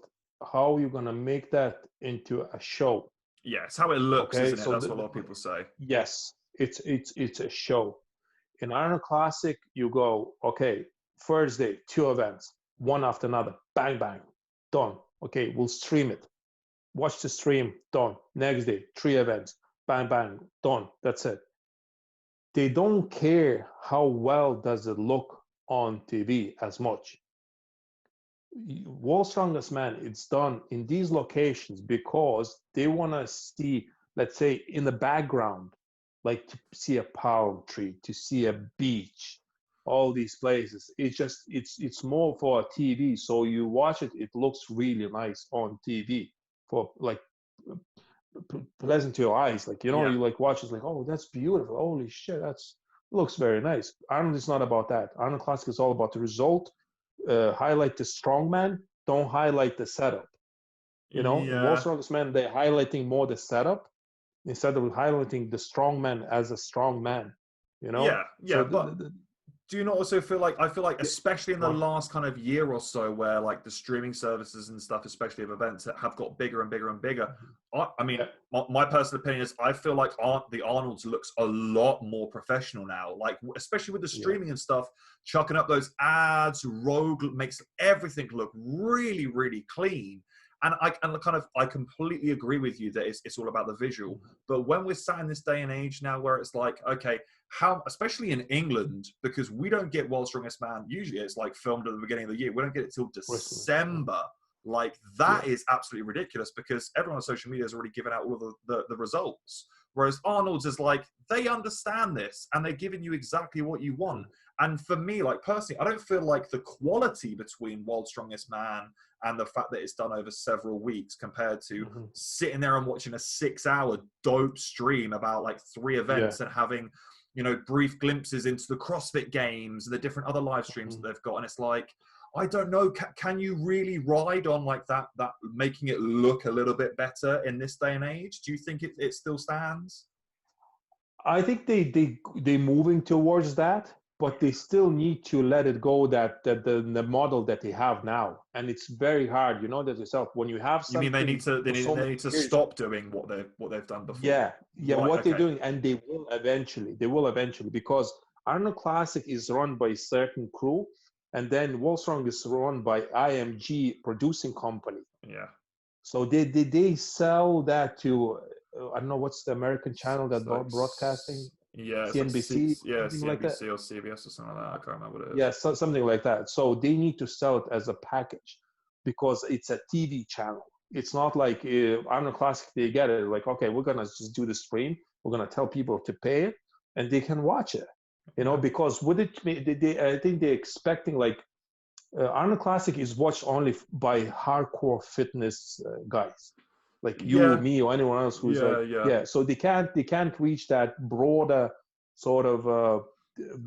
how you're gonna make that into a show. Yeah, it's how it looks, okay? Isn't it? So that's what a lot of people say. Yes, it's a show. In Arnold Classic, you go, okay, first day, 2 events, one after another, bang, bang, done. Okay, we'll stream it. Watch the stream, done. Next day, 3 events, bang, bang, done. That's it. They don't care how well does it look on TV as much. World's Strongest Man, it's done in these locations because they want to see, let's say, in the background, like to see a palm tree, to see a beach, all these places. It's more for a TV. So you watch it, it looks really nice on TV for like pleasant to your eyes. Like, you know, you like watch it, like, oh, that's beautiful. Holy shit, looks very nice. Arnold is not about that. Arnold Classic is all about the result. Highlight the strongman, don't highlight the setup. You know, in World's Strongest Man, they're highlighting more the setup instead of highlighting the strongman as a strong man. You know? So but do you not also feel like, I feel like especially in the last kind of year or so, where like the streaming services and stuff, especially of events that have got bigger and bigger and bigger, I mean, my personal opinion is I feel like the Arnold's looks a lot more professional now, like especially with the streaming and stuff, chucking up those ads, Rogue makes everything look really, really clean. And I completely agree with you that it's all about the visual. But when we're sat in this day and age now where it's like, okay, how, especially in England, because we don't get World's Strongest Man, usually it's like filmed at the beginning of the year. We don't get it till December. Like that is absolutely ridiculous because everyone on social media has already given out all of the results. Whereas Arnold's is like, they understand this and they're giving you exactly what you want. And for me, like personally, I don't feel like the quality between World's Strongest Man and the fact that it's done over several weeks compared to sitting there and watching a 6-hour dope stream about like 3 events and having, you know, brief glimpses into the CrossFit games and the different other live streams that they've got. And it's like, I don't know, can you really ride on like that making it look a little bit better in this day and age? Do you think it still stands? I think they're moving towards that, but they still need to let it go that the model that they have now, and it's very hard. You know that yourself when you have something. You mean they need to stop doing what they've done before? Yeah, right, what they're doing, and they will eventually, because Arnold Classic is run by a certain crew, and then World Strong is run by IMG producing company. Yeah. So they sell that to I don't know what's the American channel that like, broadcasting. Yeah, CNBC, like CNBC like that. or CBS or something like that. I can't remember what it is. Yeah, something like that. So they need to sell it as a package because it's a TV channel. It's not like Arnold Classic. They get it like, okay, we're gonna just do the stream. We're gonna tell people to pay it, and they can watch it. You know, because would it? I think they're expecting like Arnold Classic is watched only by hardcore fitness guys. Like you, me, or anyone else who's so they can't reach that broader sort of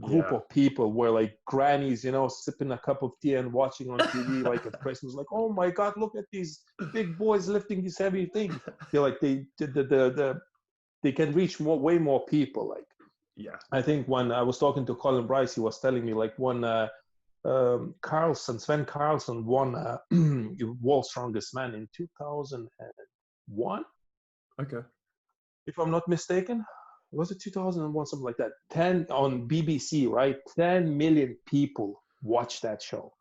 group of people where like grannies, you know, sipping a cup of tea and watching on TV like at Christmas, like, oh my God, look at these big boys lifting these heavy things. They're like they can reach way more people. Like, I think when I was talking to Colin Bryce, he was telling me like when Sven Carlson won World's Strongest Man in 2001. Okay. If I'm not mistaken, was it 2001, something like that? 10 on BBC, right? 10 million people watched that show.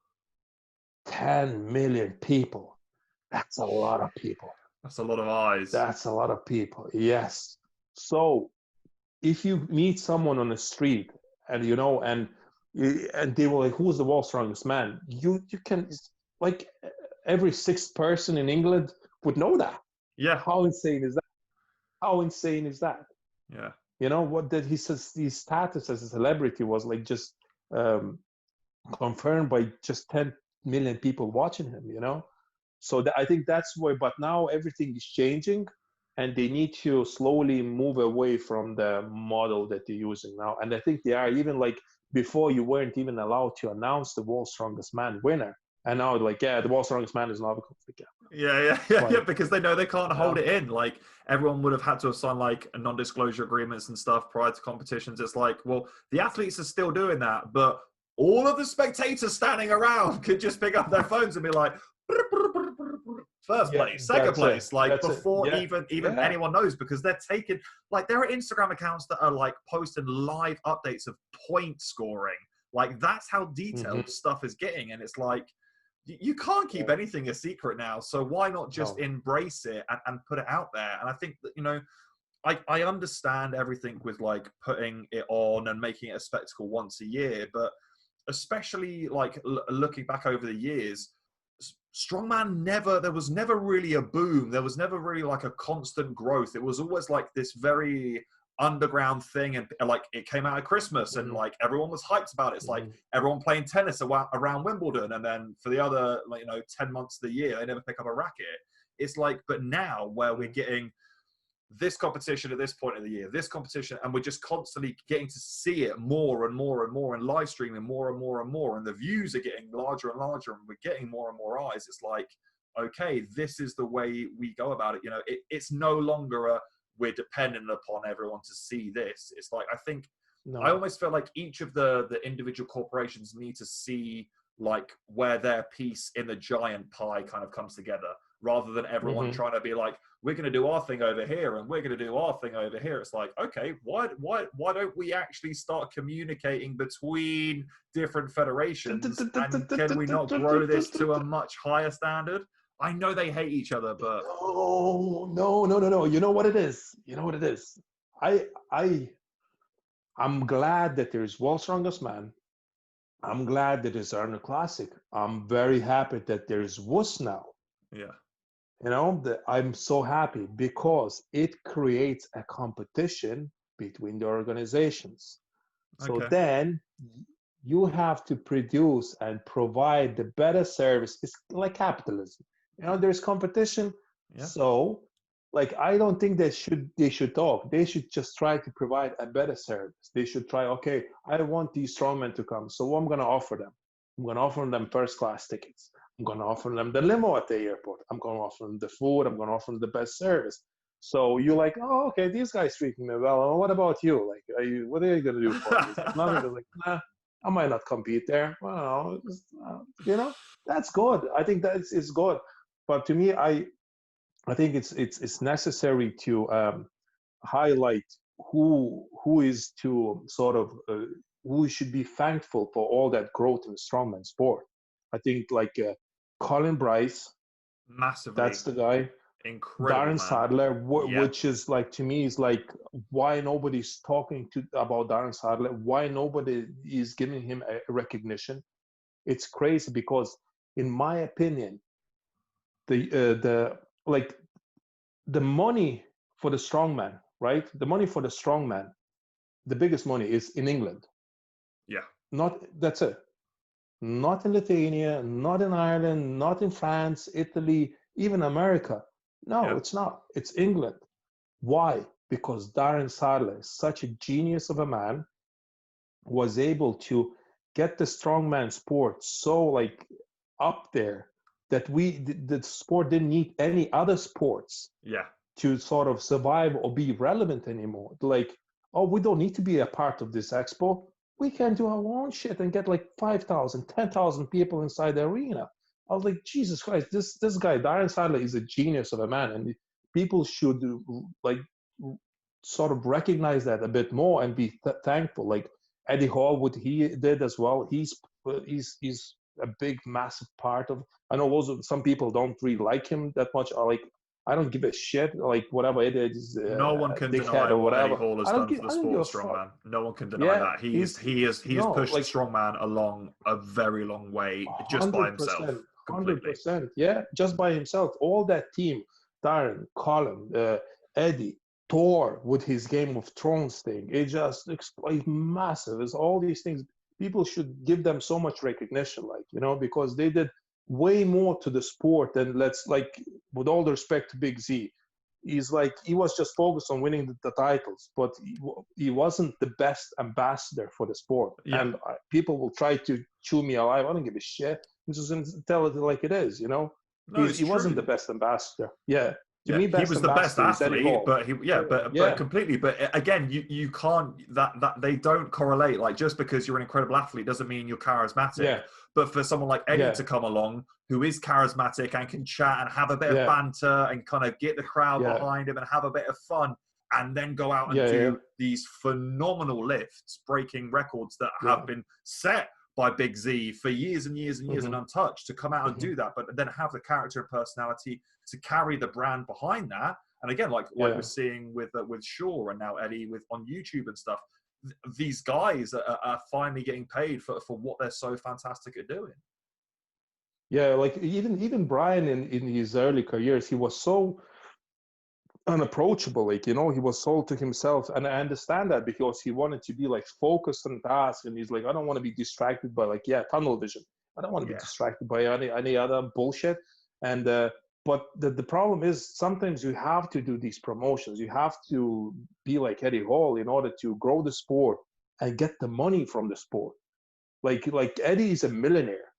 10 million people. That's a lot of people. That's a lot of eyes. That's a lot of people. Yes. So if you meet someone on the street and and they were like, who's the world's strongest man? You can, like, every sixth person in England would know that. Yeah. How insane is that? How insane is that? Yeah. What that he says, his status as a celebrity was like just confirmed by just 10 million people watching him. So I think that's why, but now everything is changing and they need to slowly move away from the model that they're using now. And I think they are, even like before, you weren't even allowed to announce the world's strongest man winner. And now, like, yeah, the world's strongest man is now because Yeah, because they know they can't hold it in. Like, everyone would have had to have signed like non-disclosure agreements and stuff prior to competitions. It's like, well, the athletes are still doing that, but all of the spectators standing around could just pick up their phones and be like, first place, second place, like before even anyone knows, because they're taking, like, there are Instagram accounts that are like posting live updates of point scoring. Like, that's how detailed stuff is getting. And it's like, you can't keep anything a secret now. So why not just embrace it and put it out there? And I think that, I understand everything with like putting it on and making it a spectacle once a year, but especially like looking back over the years, strongman there was never really a boom. There was never really like a constant growth. It was always like this very underground thing, and like it came out at Christmas and like everyone was hyped about it. It's like everyone playing tennis around Wimbledon, and then for the other 10 months of the year they never pick up a racket. It's like, but now where we're getting this competition at this point of the year, this competition, and we're just constantly getting to see it more and more and more, and live streaming more and more and more, and the views are getting larger and larger, and we're getting more and more eyes. It's like, okay, this is the way we go about it. It's no longer we're dependent upon everyone to see this. It's like, I think I almost feel like each of the individual corporations need to see like where their piece in the giant pie kind of comes together, rather than everyone trying to be like, we're going to do our thing over here and we're going to do our thing over here. It's like, okay, why don't we actually start communicating between different federations, and can we not grow this to a much higher standard? I know they hate each other, but no. You know what it is? I'm glad that there's World's Strongest Man. I'm glad that there's Arnold Classic. I'm very happy that there's WUS now. Yeah. I'm so happy because it creates a competition between the organizations. So then you have to produce and provide the better service. It's like capitalism. There's competition. Yeah. So, like, I don't think they should talk. They should just try to provide a better service. They should try, okay, I want these strongmen to come. So what I'm going to offer them? I'm going to offer them first class tickets. I'm going to offer them the limo at the airport. I'm going to offer them the food. I'm going to offer them the best service. So you're like, oh, okay, these guys treating me well. What about you? Like, what are you going to do for me? Nothing. Like, nah, I might not compete there. Well, that's good. I think that is good. But to me, I think it's necessary to highlight who is to sort of who should be thankful for all that growth in the strongman sport. I think like Colin Bryce, massively. That's the guy. Incredible. Darren Sadler, which is like, to me, is like, why nobody's talking about Darren Sadler? Why nobody is giving him a recognition? It's crazy because, in my opinion, the money for the strongman, right? The money for the strongman, the biggest money is in England. Yeah. That's it. Not in Lithuania, not in Ireland, not in France, Italy, even America. No, It's not. It's England. Why? Because Darren Sadler, such a genius of a man, was able to get the strongman sport so like up there that the sport didn't need any other sports to sort of survive or be relevant anymore. Like, oh, we don't need to be a part of this expo. We can do our own shit and get like 5,000, 10,000 people inside the arena. I was like, Jesus Christ, this guy, Darren Sadler, is a genius of a man. And people should like sort of recognize that a bit more and be thankful. Like Eddie Hall, what he did as well, he's a big, massive part of, I know also some people don't really like him that much. I don't give a shit, like whatever it is, No one can dickhead deny or what Eddie whatever. Hall has done for the I don't give sport a of fuck. strongman. No one can deny Yeah, that. He has no, pushed like strongman along a very long way just by himself, 100%, completely. 100%. Yeah, just by himself. All that team, Darren, Colin, Eddie, Thor with his Game of Thrones thing. It's massive. It's all these things. People should give them so much recognition, like, because they did way more to the sport than with all the respect to Big Z. He was just focused on winning the titles, but he wasn't the best ambassador for the sport. Yeah. And people will try to chew me alive. I don't give a shit. I'm just going to tell it like it is, No, he wasn't the best ambassador. Yeah. To me, he was the best athlete, but but completely. But again, you can't that they don't correlate. Like, just because you're an incredible athlete doesn't mean you're charismatic. Yeah. But for someone like Eddie to come along, who is charismatic and can chat and have a bit of banter and kind of get the crowd behind him and have a bit of fun, and then go out and do these phenomenal lifts, breaking records that have been set by Big Z for years and years and years and untouched, to come out and do that, but then have the character and personality to carry the brand behind that. And again, like we're seeing with Shaw and now Eddie on YouTube and stuff, these guys are finally getting paid for what they're so fantastic at doing. Yeah, like even Brian in his early careers, he was so unapproachable, he was sold to himself, and I understand that, because he wanted to be like focused on task, and he's like, I don't want to be distracted by tunnel vision. I don't want to be distracted by any other bullshit. And but the problem is, sometimes you have to do these promotions. You have to be like Eddie Hall in order to grow the sport and get the money from the sport. Like Eddie is a millionaire,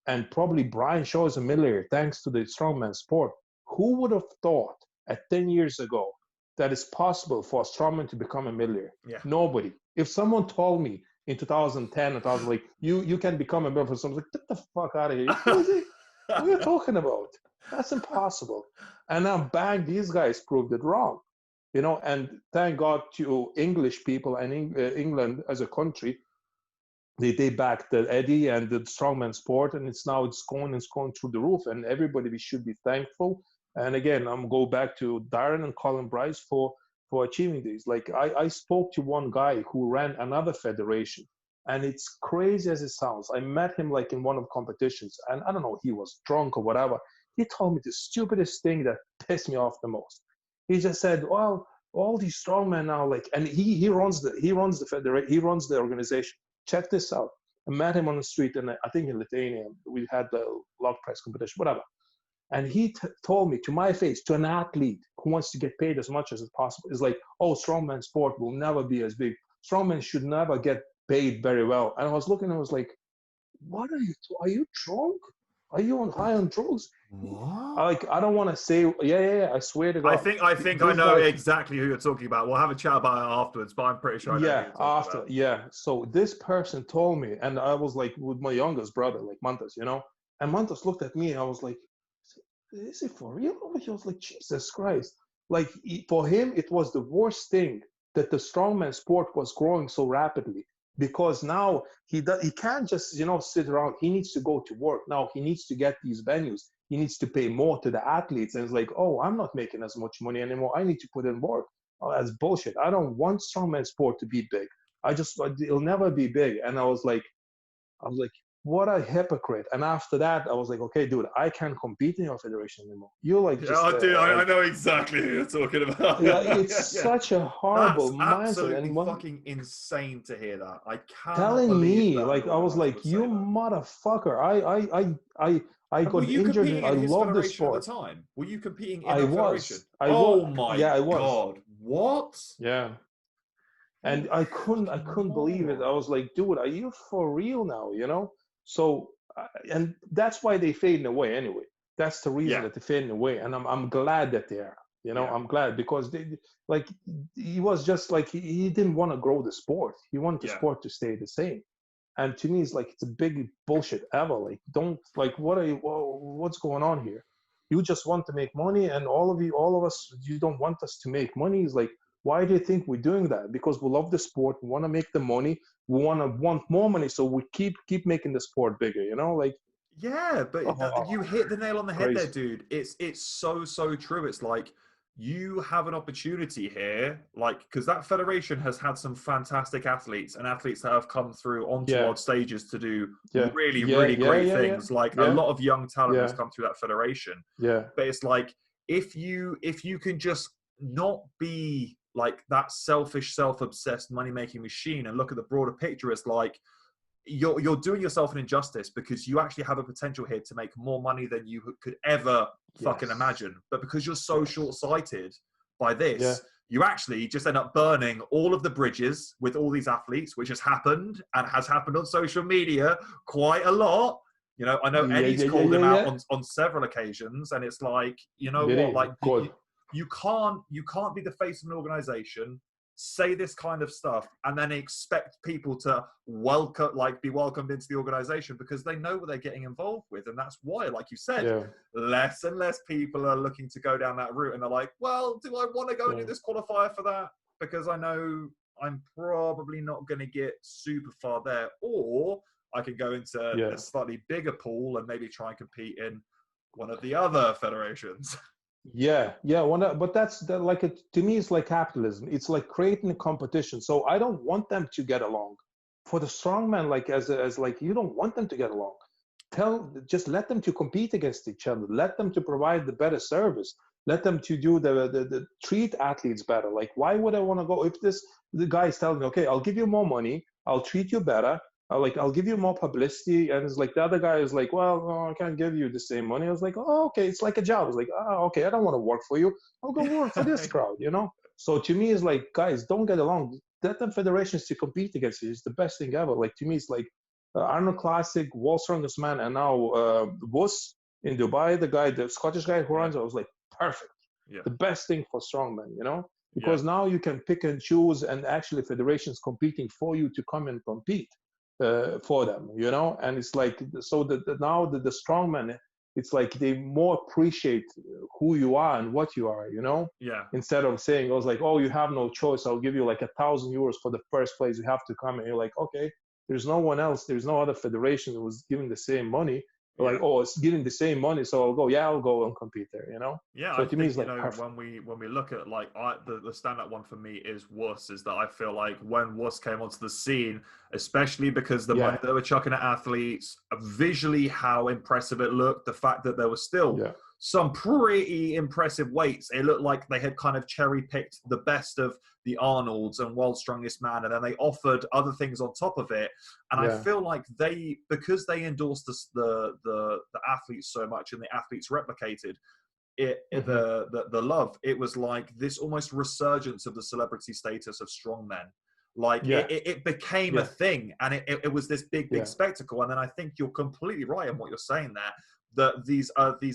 and probably Brian Shaw is a millionaire thanks to the strongman sport. Who would have thought at 10 years ago that it's possible for a strongman to become a millionaire? Yeah. Nobody. If someone told me in 2010, I was like, you can become a millionaire, someone's like, get the fuck out of here. You crazy? What are you talking about? That's impossible. And now, bang, these guys proved it wrong. And thank God to English people and England as a country, they backed the Eddie and the strongman sport, and it's going through the roof, and everybody, we should be thankful. And again, I'm go back to Darren and Colin Bryce for achieving these. Like, I spoke to one guy who ran another federation, and it's crazy as it sounds. I met him like in one of the competitions, and I don't know, he was drunk or whatever. He told me the stupidest thing that pissed me off the most. He just said, well, all these strongmen now, and he runs the federation, he runs the organization. Check this out. I met him on the street, and I think in Lithuania, we had the log press competition, whatever. And he told me to my face, to an athlete who wants to get paid as much as possible, is like, oh, strongman sport will never be as big. Strongmen should never get paid very well. And I was looking, I was like, what are you drunk? Are you high on drugs? What? I don't want to say, yeah, I swear to God. I think I know exactly who you're talking about. We'll have a chat about it afterwards, but I'm pretty sure I know who you're talking about. Yeah. So this person told me, and I was like with my youngest brother, like Mantas, and Mantas looked at me, and I was like, is it for real? He was like, Jesus Christ. Like, for him, it was the worst thing that the strongman sport was growing so rapidly, because now he can't just, sit around. He needs to go to work. Now he needs to get these venues. He needs to pay more to the athletes. And it's like, oh, I'm not making as much money anymore. I need to put in work. Oh, that's bullshit. I don't want strongman sport to be big. It'll never be big. And I was like, what a hypocrite. And after that, I was like, okay, dude, I can't compete in your federation anymore. You're like, I know exactly who you're talking about. Yeah, it's such a horrible mindset. Absolutely fucking insane to hear that. I can't telling me, I was like, you motherfucker. I got injured. And I love the sport. At the time. Were you competing in I federation? I was. God. What? Yeah. And I couldn't believe it. I was like, dude, are you for real now? So, and that's why they fading away anyway. That's the reason that they're fading away. And I'm glad that they are, I'm glad, because he was just like, he didn't want to grow the sport. He wanted the sport to stay the same. And to me, it's like, it's a big bullshit ever. Like, what's going on here? You just want to make money, and all of us, you don't want us to make money. It's like, why do you think we're doing that? Because we love the sport. We want to make the money. We want more money. So we keep making the sport bigger, Yeah, but you hit the nail on the head there, Crazy. dude. It's so true. It's like you have an opportunity here, like because that federation has had some fantastic athletes and athletes that have come through onto Yeah, world stages to do yeah, really, yeah, really yeah, great yeah, yeah, things. Like a yeah, lot of young talent has yeah, come through that federation. yeah, But it's like if you can just not be like that selfish, self-obsessed money-making machine and look at the broader picture as like you're doing yourself an injustice because you actually have a potential here to make more money than you could ever fucking yes, imagine. But because you're so yes, short-sighted by yeah, this, you actually just end up burning all of the bridges with all these athletes, which has happened and has happened on social media quite a lot. You know, I know yeah, Eddie's yeah, yeah, called yeah, him out yeah. on several occasions, and it's like, you know what, Really like good. you can't be the face of an organization, say this kind of stuff, and then expect people to be welcomed into the organization because they know what they're getting involved with. And that's why, like you said, Yeah, less and less people are looking to go down that route, and they're like, well, do I want to go and yeah, do this qualifier for that because I know I'm probably not going to get super far there, or I can go into yeah. a slightly bigger pool and maybe try and compete in one of the other federations. Yeah, yeah. But that's like it to me. It's like capitalism. It's like creating a competition. So I don't want them to get along. For the strongman, like as like you don't want them to get along. Just let them to compete against each other. Let them to provide the better service. Let them to do the treat athletes better. Like why would I want to go if the guy is telling me, okay, I'll give you more money, I'll treat you better, I'll give you more publicity, and it's like the other guy is like, well, no, I can't give you the same money. I was like, oh, okay, it's like a job. It's like, oh, okay, I don't want to work for you. I'll go work for this crowd, you know. So to me, it's like, guys, don't get along. Let the federations to compete against you. It's the best thing ever. Like to me, it's like Arnold Classic, World's Strongest Man, and now Wuss in Dubai, the Scottish guy who runs. I was like, perfect. Yeah, The best thing for strongman, you know, yeah, because now you can pick and choose, and actually federations competing for you to come and compete for them, you know. And it's like so that now the strongman, it's like they more appreciate who you are and what you are, you know. yeah. Instead of saying, I was like, oh, you have no choice. I'll give you like €1,000 for the first place. You have to come, and you're like, okay. There's no one else. There's no other federation that was giving the same money. Like, Yeah. oh, it's giving the same money, so I'll go. Yeah, I'll go and compete there. You know. Yeah, So I to me, think it's like perfect. when we look at like the standout one for me is Wuss. Is that I feel like when Wuss came onto the scene, especially because the money Yeah, they were chucking at athletes, visually how impressive it looked, the fact that there was still yeah, some pretty impressive weights. It looked like they had kind of cherry picked the best of the Arnolds and World's Strongest Man, and then they offered other things on top of it. And I yeah, feel like because they endorsed the athletes so much and the athletes replicated hmm, the love, it was like this almost resurgence of the celebrity status of strongmen. Like yeah, it became a yeah, thing, and it was this big yeah, spectacle. And then I think you're completely right in what you're saying there, that these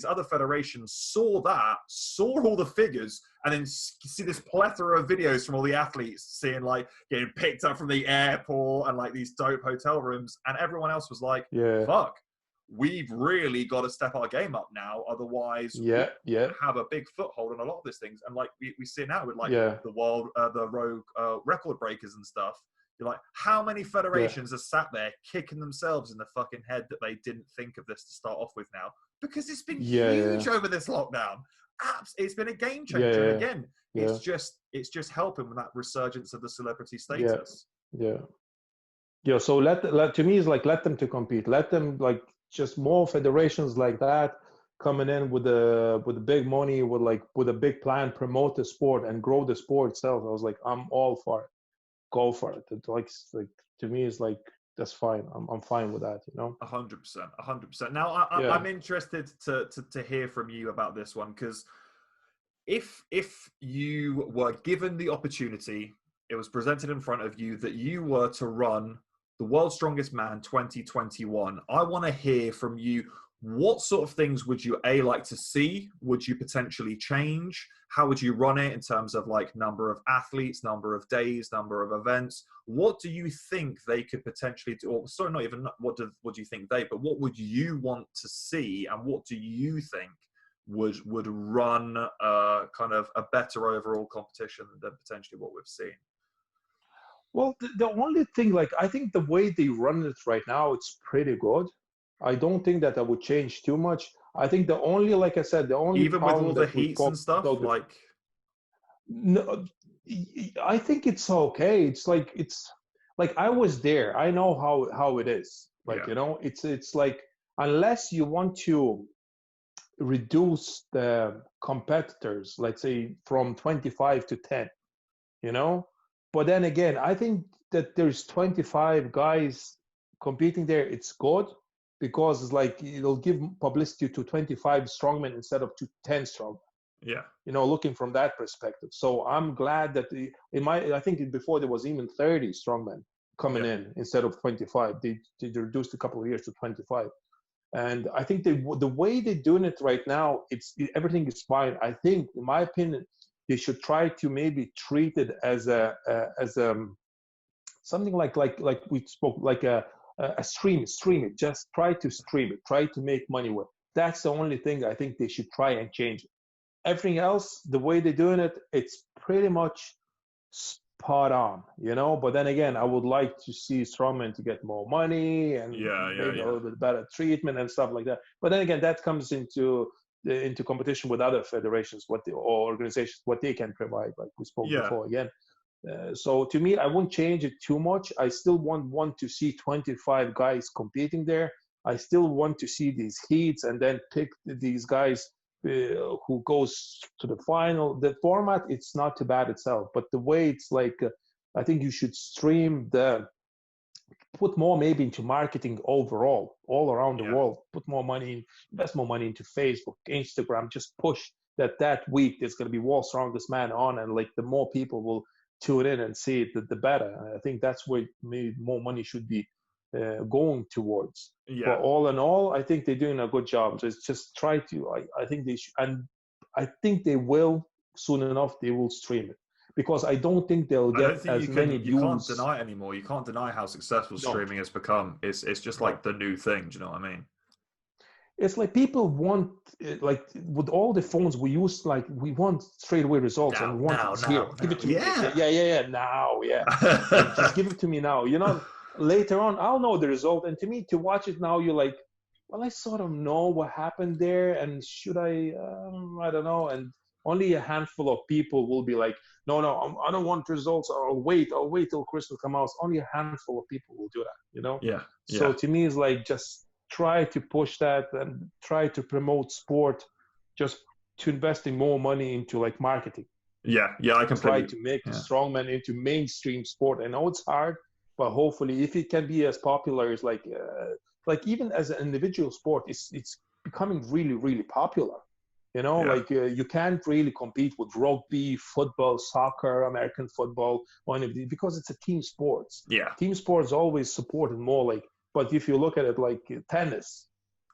other federations saw all the figures, and then see this plethora of videos from all the athletes seeing like getting picked up from the airport and like these dope hotel rooms, and everyone else was like, yeah, fuck, we've really got to step our game up now. Otherwise, we yeah, yeah, have a big foothold on a lot of these things. And like we see now with like yeah, the rogue record breakers and stuff. You're like, how many yeah, federations are sat there kicking themselves in the fucking head that they didn't think of this to start off with now? Because it's been yeah, huge yeah, over this lockdown. It's been a game changer. And yeah, again, yeah, it's just helping with that resurgence of the celebrity yeah, status. yeah. Yeah, so let to me is like let them to compete. Let them like just more federations like that coming in with the big money, with a big plan, promote the sport and grow the sport itself. I was like, I'm all for it. Go for it. Like to me is like that's fine. I'm fine with that, you know? 100%, 100%. Now, Yeah. I'm interested to hear from you about this one because if you were given the opportunity, it was presented in front of you that you were to run the World's Strongest Man 2021. I want to hear from you. What sort of things would you like to see? Would you potentially change? How would you run it in terms of like number of athletes, number of days, number of events? What do you think they could potentially do? Or sorry, not even what do you think they, but what would you want to see, and what do you think would run kind of a better overall competition than potentially what we've seen? Well, the only thing, like, I think the way they run it right now, it's pretty good. I don't think that I would change too much. I think the only, like I said, the only Even with problem all the that we heats and stuff, like. no, I think it's okay. It's like I was there. I know how it is. Like, Yeah. it's like unless you want to reduce the competitors, let's say from 25 to 10, but then again, I think that there's 25 guys competing there. It's good because it's like it'll give publicity to 25 strongmen instead of to 10 strongmen. Yeah. Looking from that perspective. So I'm glad that I think before there was even 30 strongmen coming in instead of 25. They reduced a couple of years to 25. And I think the way they're doing it right now, everything is fine. I think, in my opinion, they should try to maybe treat it as something like we spoke, like a stream it. Just try to stream it. Try to make money with. That's the only thing I think they should try and change. Everything else, the way they're doing it, it's pretty much spot on, But then again, I would like to see strongmen to get more money and maybe a little bit better treatment and stuff like that. But then again, that comes into competition with other federations, or organizations, what they can provide, like we spoke before again. So to me, I wouldn't change it too much. I still want to see 25 guys competing there. I still want to see these heats and then pick these guys who goes to the final. The format, it's not too bad itself, but the way it's like, I think you should put more maybe into marketing overall, all around the world. Put more money invest more money into Facebook, Instagram. Just push that week there's going to be World's Strongest Man on, and like the more people will tune in and see it, the better. I think that's where maybe more money should be going towards. But all in all, I think they're doing a good job. So it's just try to. I think they should, and I think they will soon enough. They will stream it because I don't think they'll get as many views. You can't deny it anymore. You can't deny how successful streaming has become. It's just like the new thing. Do you know what I mean? It's like people want, like with all the phones we use, like we want straight away results and we want it here. Give it to me. Now, like, just give it to me now. Later on, I'll know the result. And to me, to watch it now, you're like, well, I sort of know what happened there. And should I don't know. And only a handful of people will be like, no, I don't want results. I'll wait till Christmas comes out. Only a handful of people will do that, So to me, it's like, just try to push that and try to promote sport, just to investing more money into like marketing. I can try to make the strongman into mainstream sport. I know it's hard, but hopefully if it can be as popular as like even as an individual sport, it's becoming really, really popular. Like you can't really compete with rugby, football, soccer, American football, because it's a team sports. Team sports always supported more. Like, but if you look at it like tennis,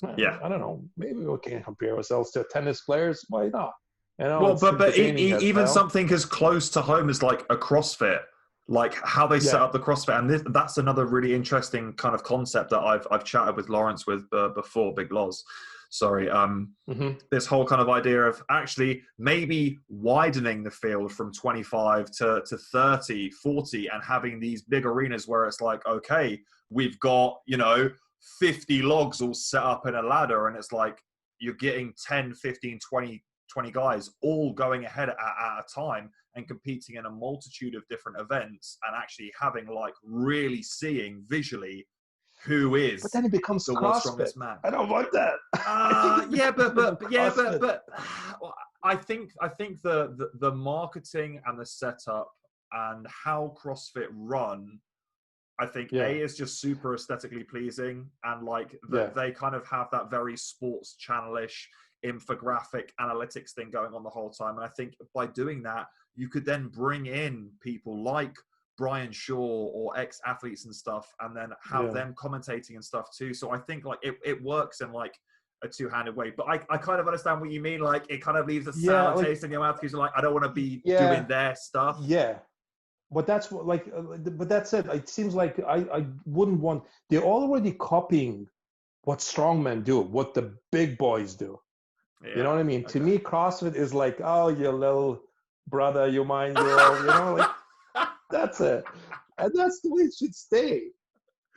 I don't know, maybe we can compare ourselves to tennis players. Why not? Well, but even something as close to home as like a CrossFit, like how they set up the CrossFit, and that's another really interesting kind of concept that I've chatted with Lawrence with before, Big Loz. Sorry, this whole kind of idea of actually maybe widening the field from 25 to 30, 40, and having these big arenas where it's like, okay, we've got, 50 logs all set up in a ladder, and it's like you're getting 10, 15, 20 guys all going ahead at a time and competing in a multitude of different events, and actually having like really seeing visually who is. But then it becomes the world's strongest man. I don't want that. But I think the marketing and the setup and how CrossFit run, I think A is just super aesthetically pleasing, and like they kind of have that very sports channelish infographic analytics thing going on the whole time. And I think by doing that, you could then bring in people like Brian Shaw or ex-athletes and stuff, and then have them commentating and stuff too. So I think like it works in like a two-handed way. But I kind of understand what you mean. Like it kind of leaves a sour taste in your mouth because you're like, I don't want to be doing their stuff. But that's what, like, but that's it. It seems like I wouldn't want. They're already copying what strongmen do, what the big boys do. You know what I mean? Okay. To me, CrossFit is like, oh, your little brother, you mind your, like. That's it. And that's the way it should stay.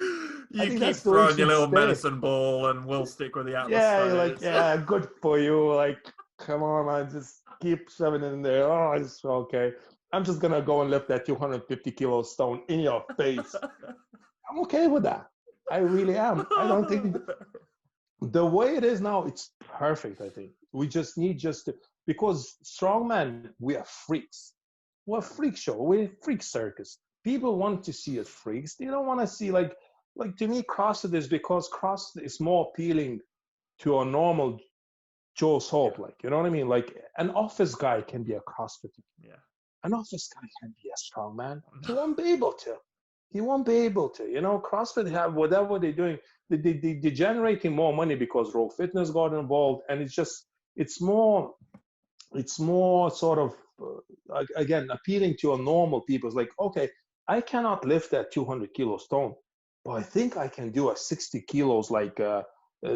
I You think keep that's the way it throwing your should little stay. medicine ball, and we'll stick with the Yeah, you're like, atmospheres. yeah, good for you. Like, come on, man, just keep shoving it in there. Oh, it's okay. I'm just gonna go and lift that 250 kilo stone in your face. I'm okay with that. I really am. I don't think the way it is now, it's perfect. I think we just need because strongman, we are freaks. We're a freak show. We're a freak circus. People want to see us freaks. They don't want to see like to me, CrossFit is because CrossFit is more appealing to a normal Joe Soap. Like, you know what I mean? Like an office guy can be a CrossFit. Yeah. An office guy can be a strongman. He won't be able to. He won't be able to. You know, CrossFit have whatever they're doing. They're generating more money because Raw Fitness got involved, and it's more sort of again appealing to a normal people. It's like, okay, I cannot lift that 200 kilo stone, but I think I can do a 60 kilos like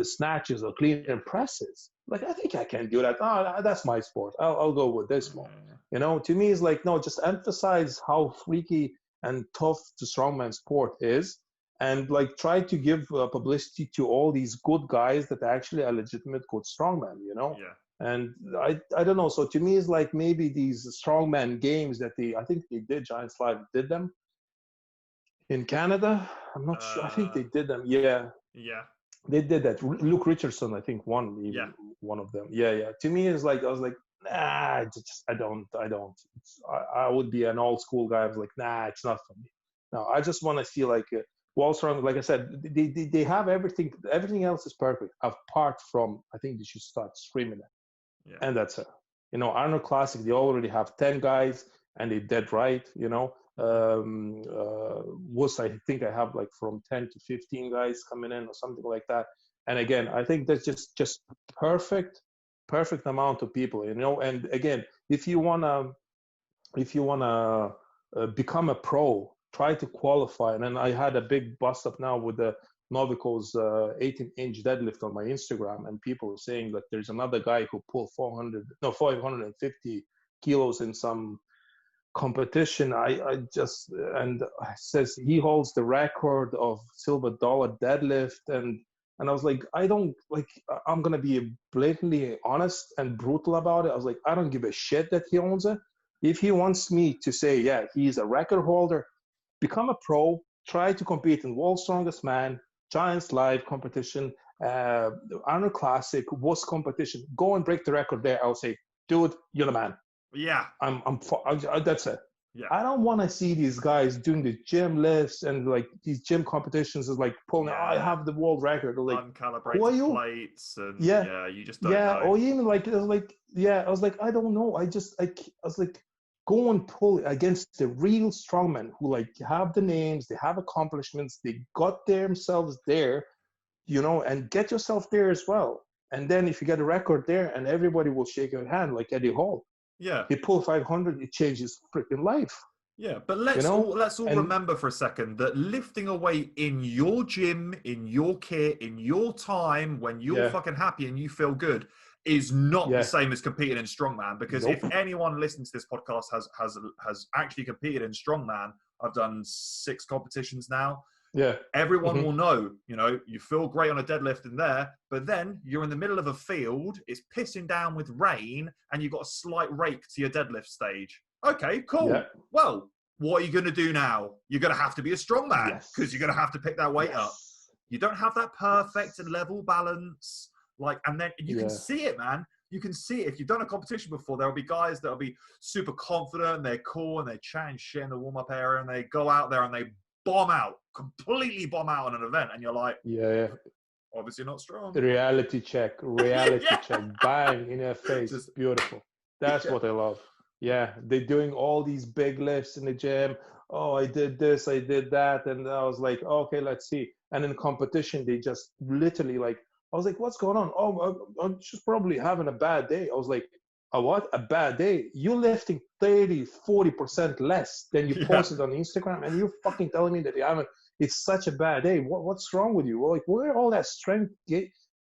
snatches or clean and presses. Like, I think I can do that. Oh, that's my sport. I'll go with this one. You know, to me, it's like, no, just emphasize how freaky and tough the strongman sport is, and like try to give publicity to all these good guys that actually are legitimate good strongmen. You know. Yeah. And I don't know. So to me, it's like maybe these strongman games that I think they did. Giants Live did them in Canada. I'm not sure. I think they did them. Yeah. Yeah. They did that. Luke Richardson, I think, won Yeah. one of them. Yeah, yeah. To me, it's like I was like, nah, I don't. I would be an old school guy. I was like, nah, it's not for me. No, I just want to see like Wallstrong. Like I said, they have everything. Everything else is perfect, apart from I think they should start streaming it, and that's it. You know, Arnold Classic. They already have 10 guys, and they dead right. You know, was I think I have like from 10 to 15 guys coming in or something like that. And again, I think that's just perfect amount of people, you know. And again, if you wanna become a pro, try to qualify. And then I had a big bust up now with the Novico's 18-inch deadlift on my Instagram, and people are saying that there's another guy who pulled 550 kilos in some competition. I just, and says he holds the record of silver dollar deadlift, and I was like, I don't like, I'm gonna be blatantly honest and brutal about it. I was like, I don't give a shit that he owns it. If he wants me to say, yeah, he's a record holder, become a pro, try to compete in World's Strongest Man, Giants Live competition, Arnold Classic, WOS competition, go and break the record there. I'll say, dude, you're the man. Yeah. That's it. Yeah. I don't want to see these guys doing the gym lifts and like these gym competitions is like pulling. Yeah. I have the world record. Like, uncalibrated who are you? plates, and Yeah, you just don't know. or even like, I was like, I don't know. I was like, go and pull against the real strongmen who like have the names, they have accomplishments, they got themselves there, you know, and get yourself there as well. And then if you get a record there, and everybody will shake your hand like Eddie Hall. Yeah. He pulled 500, it changes freaking life. Yeah, but let's all remember for a second that lifting a weight in your gym, in your kit, in your time, when you're fucking happy and you feel good, is not the same as competing in strongman. Because if anyone listening to this podcast has actually competed in strongman, I've done 6 competitions now. Yeah. Everyone will know, you know, you feel great on a deadlift in there, but then you're in the middle of a field, it's pissing down with rain, and you've got a slight rake to your deadlift stage. Okay, cool. Yeah. Well, what are you going to do now? You're going to have to be a strongman because you're going to have to pick that weight up. You don't have that perfect and level balance. Like, and then you can see it, man. You can see it. If you've done a competition before, there'll be guys that'll be super confident, and they're cool, and they're chatting shit in the warm-up area, and they go out there and they completely bomb out on an event, and you're like, obviously not strong. The reality check, check, bang in your face. Just beautiful. That's what I love. Yeah, they're doing all these big lifts in the gym. Oh, I did this, I did that, and I was like, okay, let's see. And in competition, they just literally like, I was like, what's going on? Oh, I'm just probably having a bad day. I was like, a what? A bad day? You're lifting 30-40% less than you posted on Instagram, and you're fucking telling me that you haven't. It's such a bad day. What's wrong with you? Like, where all that strength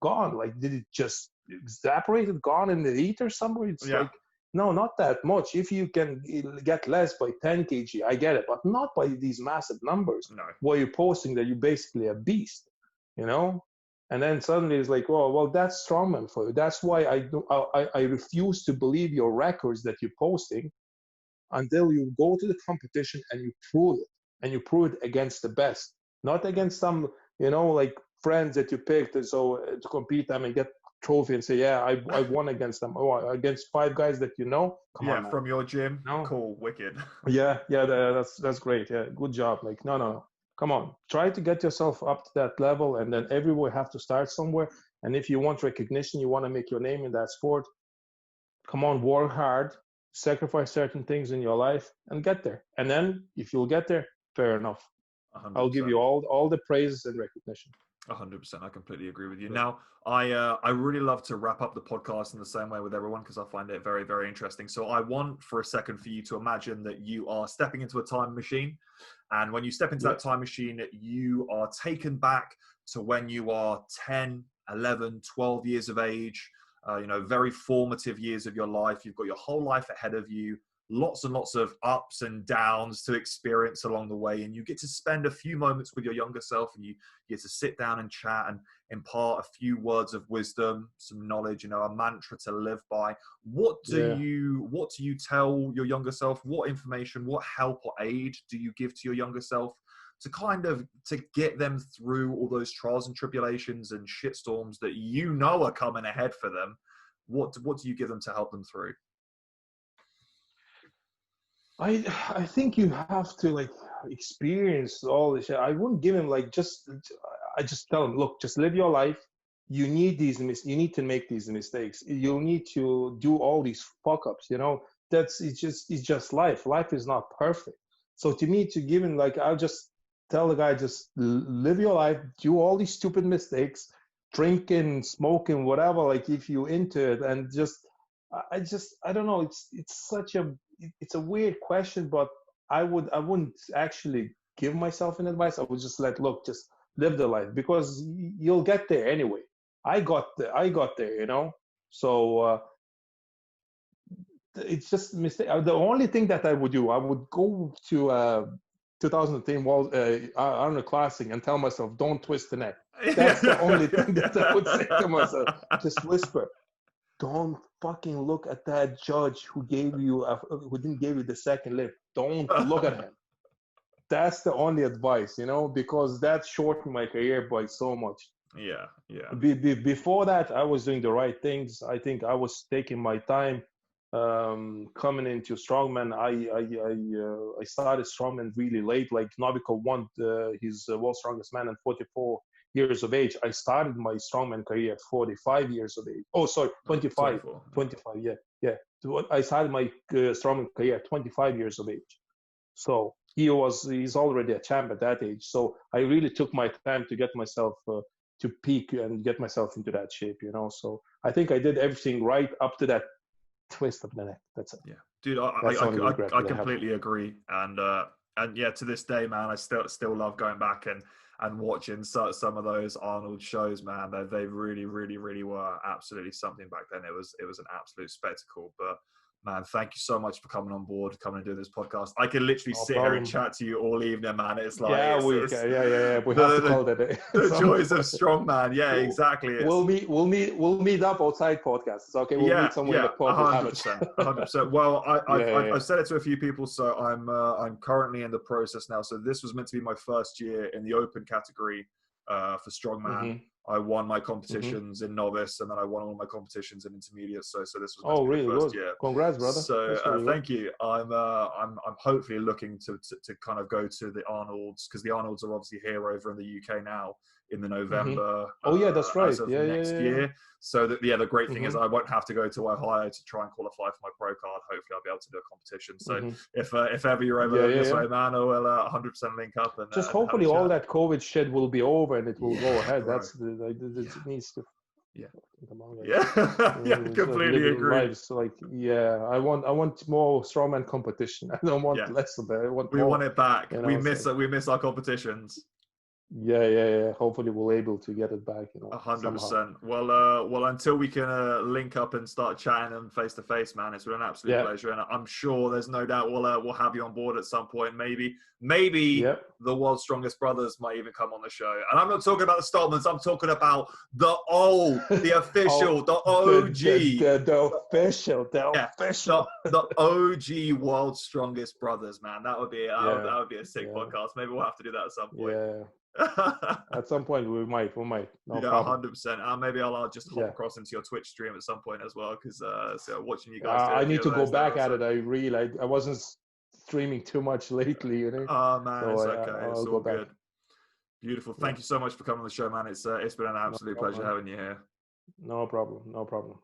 gone? Like, did it just evaporate? Gone in the ether somewhere? It's like, No, not that much. If you can get less by 10 kg, I get it, but not by these massive numbers No. where you're posting that you're basically a beast, you know? And then suddenly it's like, oh, well, that's strongman for you. That's why I refuse to believe your records that you're posting until you go to the competition and you prove it. And you prove it against the best, not against some, like friends that you picked to compete them and get trophy and say, yeah, I won against them. Oh, against 5 guys that you know. Come on, man. From your gym. No. Cool, wicked. Yeah, that's great. Yeah, good job. Like, no. Come on, try to get yourself up to that level, and then everywhere have to start somewhere. And if you want recognition, you want to make your name in that sport, come on, work hard, sacrifice certain things in your life, and get there. And then if you'll get there, fair enough. 100%. I'll give you all the praise and recognition. 100%. I completely agree with you. Yeah. Now, I really love to wrap up the podcast in the same way with everyone because I find it very, very interesting. So I want for a second for you to imagine that you are stepping into a time machine. And when you step into that time machine, you are taken back to when you are 10, 11, 12 years of age, very formative years of your life. You've got your whole life ahead of you. Lots and lots of ups and downs to experience along the way. And you get to spend a few moments with your younger self, and you get to sit down and chat and impart a few words of wisdom, some knowledge, a mantra to live by. What do you tell your younger self? What information, what help or aid do you give to your younger self to get them through all those trials and tribulations and shitstorms that are coming ahead for them? What do you give them to help them through? I think you have to experience all this. I wouldn't give him I just tell him, look, just live your life. You need you need to make these mistakes. You need to do all these fuck ups. It's just life. Life is not perfect. So to me, to give him I'll just tell the guy, just live your life, do all these stupid mistakes, drinking, smoking, whatever. If you into it, and I don't know. It's a weird question, but I wouldn't actually give myself an advice. I would just just live the life, because you'll get there anyway. I got there, So it's just mistake. The only thing that I would do, I would go to 2010 Arnold Classic and tell myself, don't twist the neck. That's the only thing that I would say to myself. Just whisper, don't fucking look at that judge who didn't give you the second lift. Don't look at him. That's the only advice, because that shortened my career by so much. Yeah. Before that, I was doing the right things. I think I was taking my time. Coming into strongman, I started strongman really late. Novikov won his world's strongest man at 44 years of age. I started my strongman career at 45 years of age. Oh, sorry, 25. 25, yeah. I started my strongman career at 25 years of age. So he's already a champ at that age. So I really took my time to get myself to peak and get myself into that shape, So I think I did everything right up to that twist of the neck. That's it. Yeah, dude, I completely agree. And yeah, to this day, man, I still love going back and watching some of those Arnold shows, man. They really, really, really were absolutely something back then. It was an absolute spectacle. But man, thank you so much for coming on board, coming and do this podcast. I can literally sit here and chat to you all evening, man. It's We have to call that day. The joys of strongman. Yeah, exactly. We'll meet up outside podcasts. Okay, we'll meet somewhere in the pub. 100%. Well, I've said it to a few people, so I'm currently in the process now. So this was meant to be my first year in the open category for strongman. Mm-hmm. I won my competitions in novice, and then I won all my competitions in intermediate. So this was really the first good. year. Congrats, brother. So thank you. I'm hopefully looking to kind of go to the Arnolds, because the Arnolds are obviously here over in the UK now in the November. Mm-hmm. That's right. Next year. So the great thing is I won't have to go to Ohio to try and qualify for my pro card. Hopefully I'll be able to do a competition. So if ever you're over this way, man, we'll 100% link up. And just hopefully all that COVID shit will be over and it will go ahead. Right. That's it needs to. Completely agree. Lives. I want more strongman competition. I don't want less of that. We want it back. We miss our competitions. Yeah. Hopefully we'll able to get it back, 100%. Well, until we can link up and start chatting and face to face, man, it's been an absolute pleasure, and I'm sure there's no doubt we'll have you on board at some point. Maybe the world's strongest brothers might even come on the show. And I'm not talking about the Stolmans. I'm talking about the official, the OG, the OG world's strongest brothers, man. That would be that would be a sick podcast. Maybe we'll have to do that at some point. Yeah. At some point we might. No problem. 100%. Maybe I'll just hop across into your Twitch stream at some point as well, because so watching you guys. I need to go back at it. I wasn't streaming too much lately, Oh man, so, it's okay. It's all good. Beautiful. Thank you so much for coming on the show, man. It's been an absolute pleasure having you here. No problem.